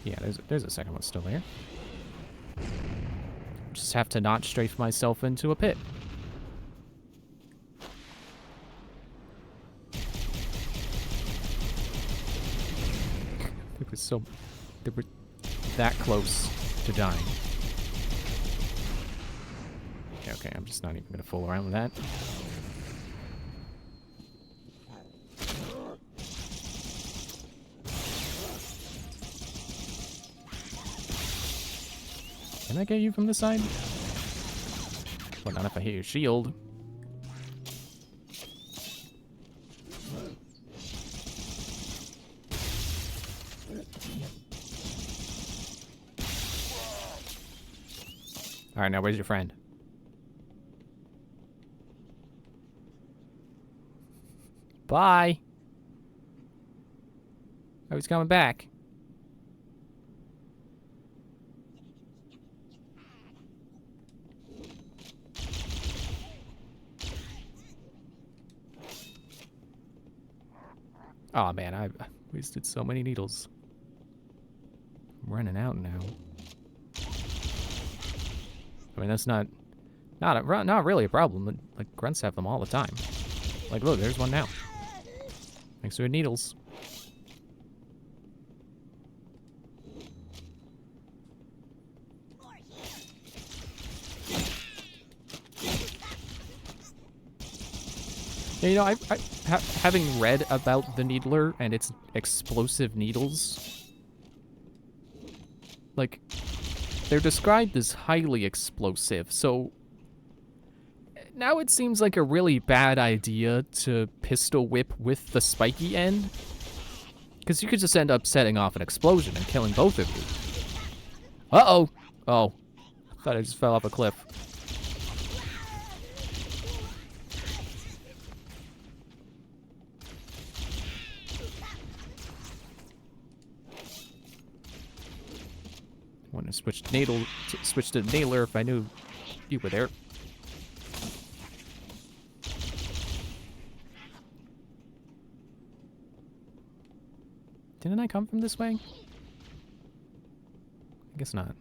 S1: Yeah, there's a second one still there. Just have to not strafe myself into a pit. They were that close to dying. Okay, I'm just not even gonna fool around with that. Can I get you from the side? Well, not if I hit your shield. Alright, now where's your friend? Bye! Oh, he's coming back. Oh man, I wasted so many needles. I'm running out now. I mean, that's not really a problem. Like, grunts have them all the time. Like, look, there's one now. Thanks to the needles. Yeah, you know, having read about the Needler and its explosive needles, like, they're described as highly explosive, so now it seems like a really bad idea to pistol whip with the spiky end, because you could just end up setting off an explosion and killing both of you. Uh-oh! Oh, I thought I just fell off a cliff. I want to switch to Nailer if I knew you were there. Didn't I come from this way? I guess not.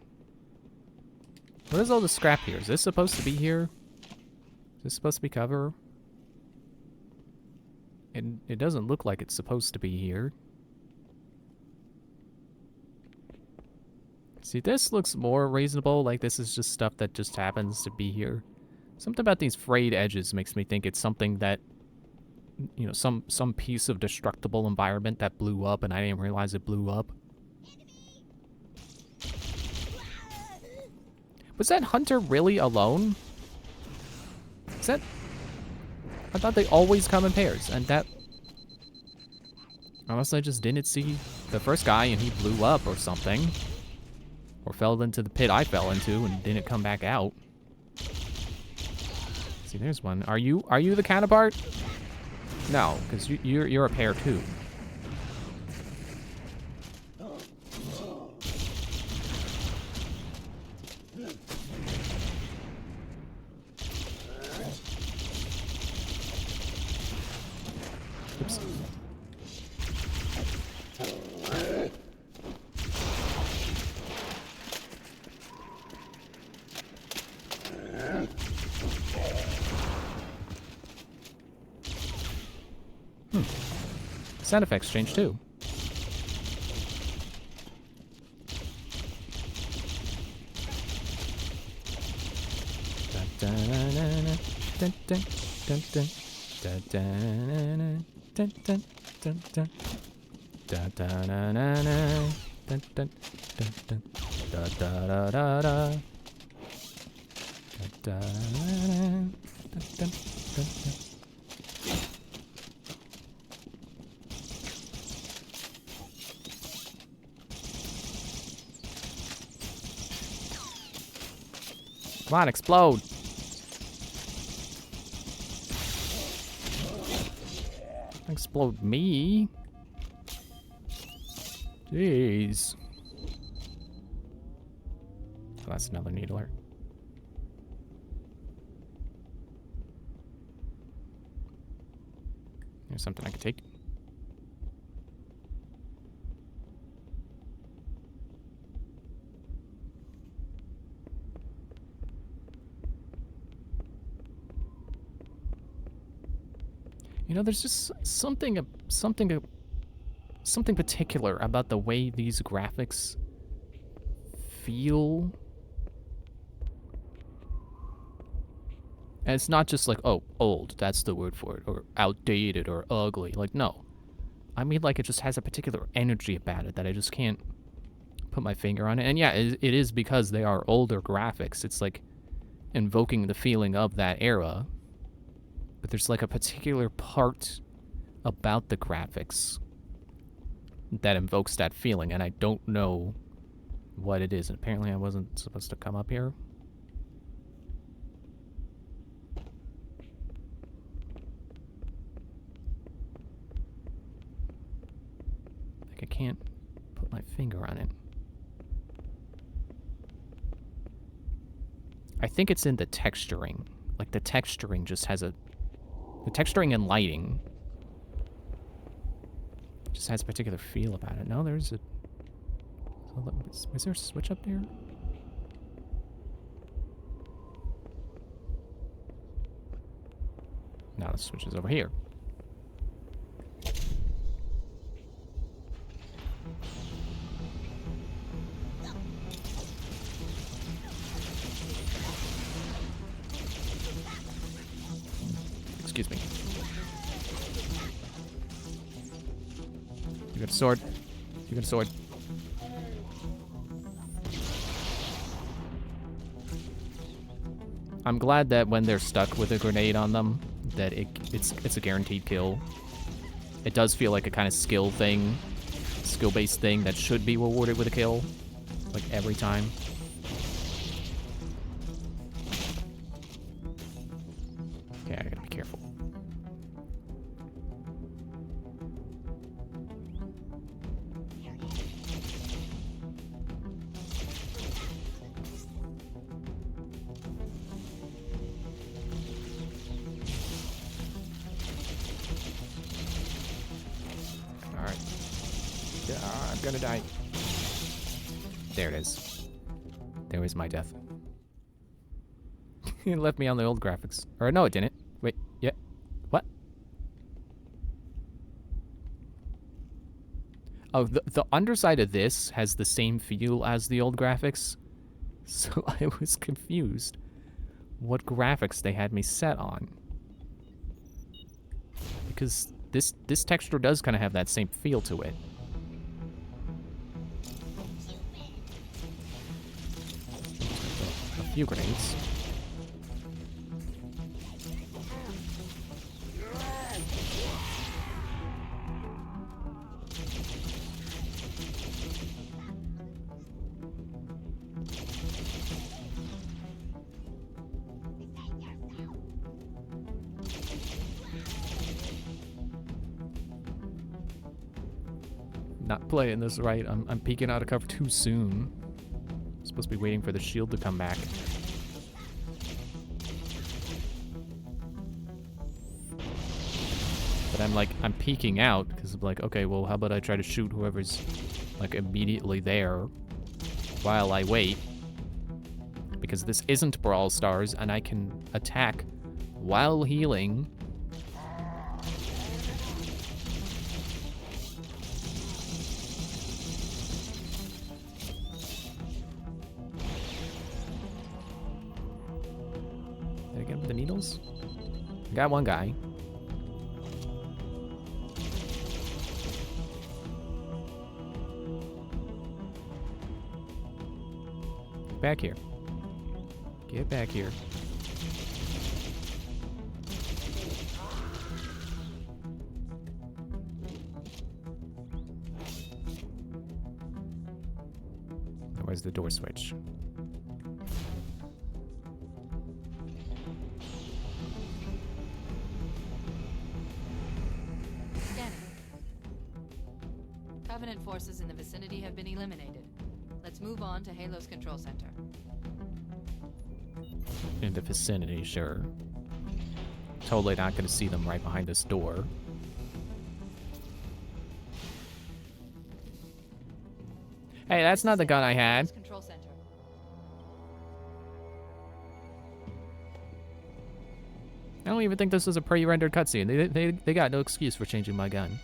S1: What is all the scrap here? Is this supposed to be here? Is this supposed to be cover? It doesn't look like it's supposed to be here. See, this looks more reasonable, like this is just stuff that just happens to be here. Something about these frayed edges makes me think it's something that, you know, some piece of destructible environment that blew up and I didn't realize it blew up. Was that hunter really alone? Is that... I thought they always come in pairs, and that... Unless I just didn't see the first guy and he blew up or something. Or fell into the pit I fell into and didn't come back out. See, there's one. Are you the counterpart? No, because you're a pair too. Oops. Sound effects change too. Come on, explode. Explode me. Jeez. Oh, that's another needler. There's something I could take. You know, there's just something particular about the way these graphics feel. And it's not just like, oh, old, that's the word for it, or outdated, or ugly. Like, no. I mean, like, it just has a particular energy about it that I just can't put my finger on it. And yeah, it is because they are older graphics. It's like invoking the feeling of that era. But there's like a particular part about the graphics that invokes that feeling, and I don't know what it is. And apparently I wasn't supposed to come up here. Like, I can't put my finger on it. I think it's in the texturing. Like, the texturing just has a... The texturing and lighting just has a particular feel about it. No, there's a... Is there a switch up there? No, the switch is over here. Excuse me. You got a sword. You got a sword. I'm glad that when they're stuck with a grenade on them, that it's a guaranteed kill. It does feel like a kind of skill thing, skill-based thing that should be rewarded with a kill, like every time. Okay, I gotta be careful. Alright. I'm gonna die. There it is. There was my death. It left me on the old graphics. Or no, it didn't. Wait, yeah. What? Oh, the underside of this has the same feel as the old graphics. So I was confused what graphics they had me set on. Because this texture does kind of have that same feel to it. A few grenades. Not playing this right. I'm peeking out of cover too soon. I'm supposed to be waiting for the shield to come back. But I'm peeking out because I'm like, okay, well, how about I try to shoot whoever's like immediately there while I wait? Because this isn't Brawl Stars and I can attack while healing. Halos. Got one guy. Back here. Get back here. Where's the door switch?
S4: Scanning. Covenant forces in the vicinity have been eliminated. Let's move on to Halo's control center.
S1: In the vicinity, sure. Totally not gonna see them right behind this door. Hey, that's not the gun I had.
S4: Halo's control center.
S1: I don't even think this was a pre-rendered cutscene. They got no excuse for changing my gun.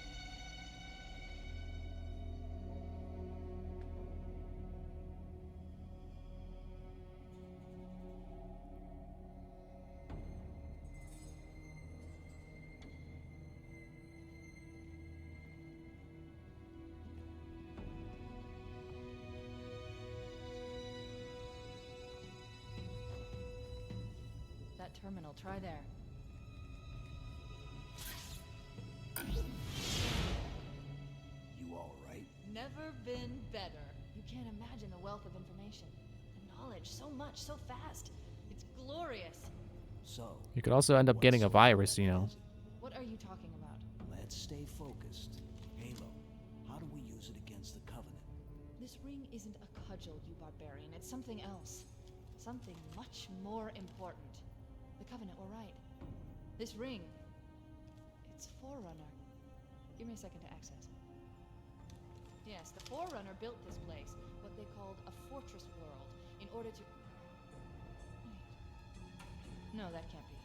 S4: That terminal, try there.
S5: You all right?
S4: Never been better. You can't imagine the wealth of information. The knowledge, so much, so fast. It's glorious.
S5: So,
S1: You could also end up getting a virus, you know.
S4: What are you talking about?
S5: let's stay focused. Halo, how do we use it against the Covenant?
S4: This ring isn't a cudgel, you barbarian. It's something else. Something much more important. The Covenant were right. This ring, it's Forerunner. Give me a second to access. Yes, the Forerunner built this place, what they called a fortress world, in order to... Wait. No, that can't be.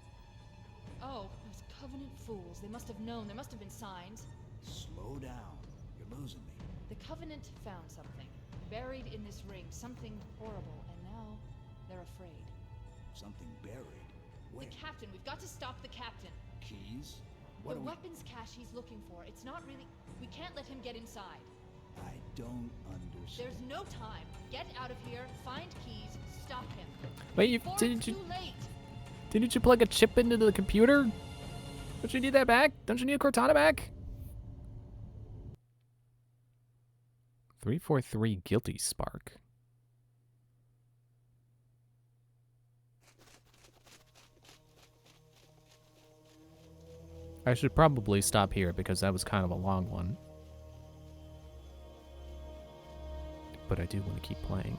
S4: Oh, those Covenant fools. They must have known. There must have been signs.
S5: Slow down. You're losing me.
S4: The Covenant found something, buried in this ring, something horrible, and now they're afraid.
S5: Something buried. Where?
S4: The captain, we've got to stop the captain.
S5: Keys?
S4: The
S5: What are we...
S4: weapons cache he's looking for, it's not really... We can't let him get inside.
S5: I don't understand.
S4: There's no time. Get out of here, find keys, stop him.
S1: Wait,
S4: Before it's
S1: didn't
S4: too
S1: you
S4: late.
S1: plug a chip into the computer? Don't you need that back? Don't you need Cortana back? 343 Guilty Spark. I should probably stop here because that was kind of a long one. But I do want to keep playing.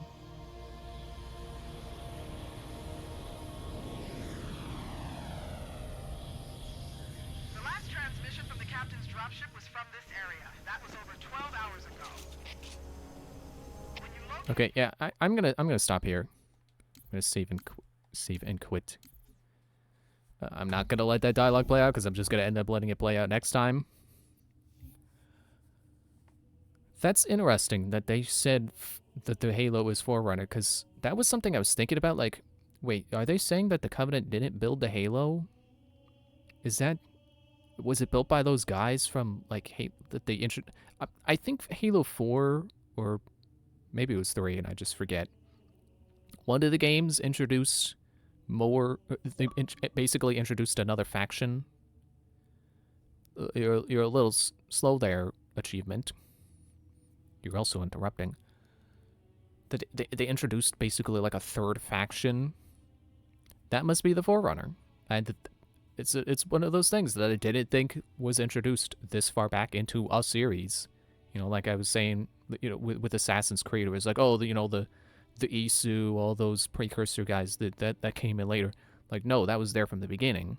S2: The last transmission from the captain's dropship was from this area. That was over 12 hours ago. When you locate
S1: Okay, yeah, I'm gonna stop here. I'm gonna save and quit. I'm not gonna let that dialogue play out because I'm just gonna end up letting it play out next time. That's interesting that they said that the Halo is Forerunner, because that was something I was thinking about. Like, wait, are they saying that the Covenant didn't build the Halo? Was it built by those guys from like that they I think Halo 4 or maybe it was 3 and I just forget. One of the games introduced they basically introduced another faction. You're a little slow there, achievement. You're also interrupting. They introduced basically like a third faction. That must be the Forerunner, and it's one of those things that I didn't think was introduced this far back into a series. You know, like I was saying, you know, with Assassin's Creed, it was like, oh, the Isu, all those precursor guys that came in later. Like, no, that was there from the beginning.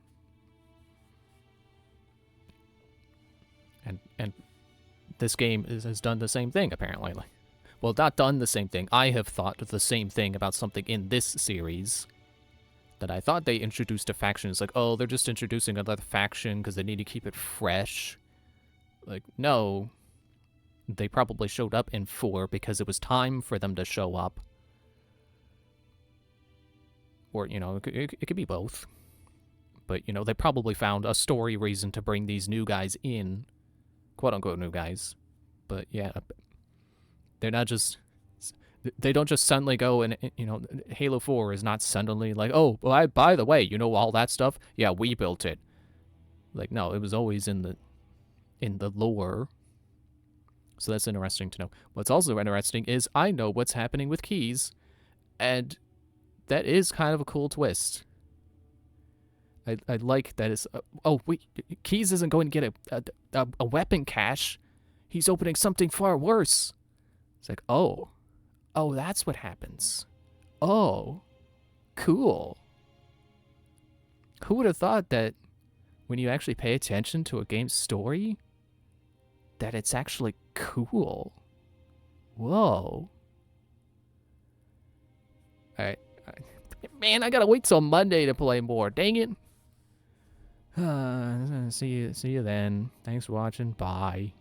S1: And this game has done the same thing, apparently. Well, not done the same thing. I have thought the same thing about something in this series. That I thought they introduced a faction. It's like, oh, they're just introducing another faction because they need to keep it fresh. Like, no. They probably showed up in 4 because it was time for them to show up. Or, you know, it could be both. but, you know, they probably found a story reason to bring these new guys in. Quote-unquote new guys. But, yeah, they're not just... They don't just suddenly go and, you know, Halo 4 is not suddenly like, oh, well, by the way, you know all that stuff? Yeah, we built it. Like, no, it was always in the lore. So that's interesting to know. What's also interesting is I know what's happening with Keyes, and that is kind of a cool twist. I like that it's... oh, wait, Keyes isn't going to get a weapon cache. He's opening something far worse. It's like, oh, that's what happens. Oh, cool. Who would have thought that when you actually pay attention to a game's story, that it's actually cool? Whoa. Alright. Man, I gotta wait till Monday to play more. Dang it. See you then. Thanks for watching. Bye.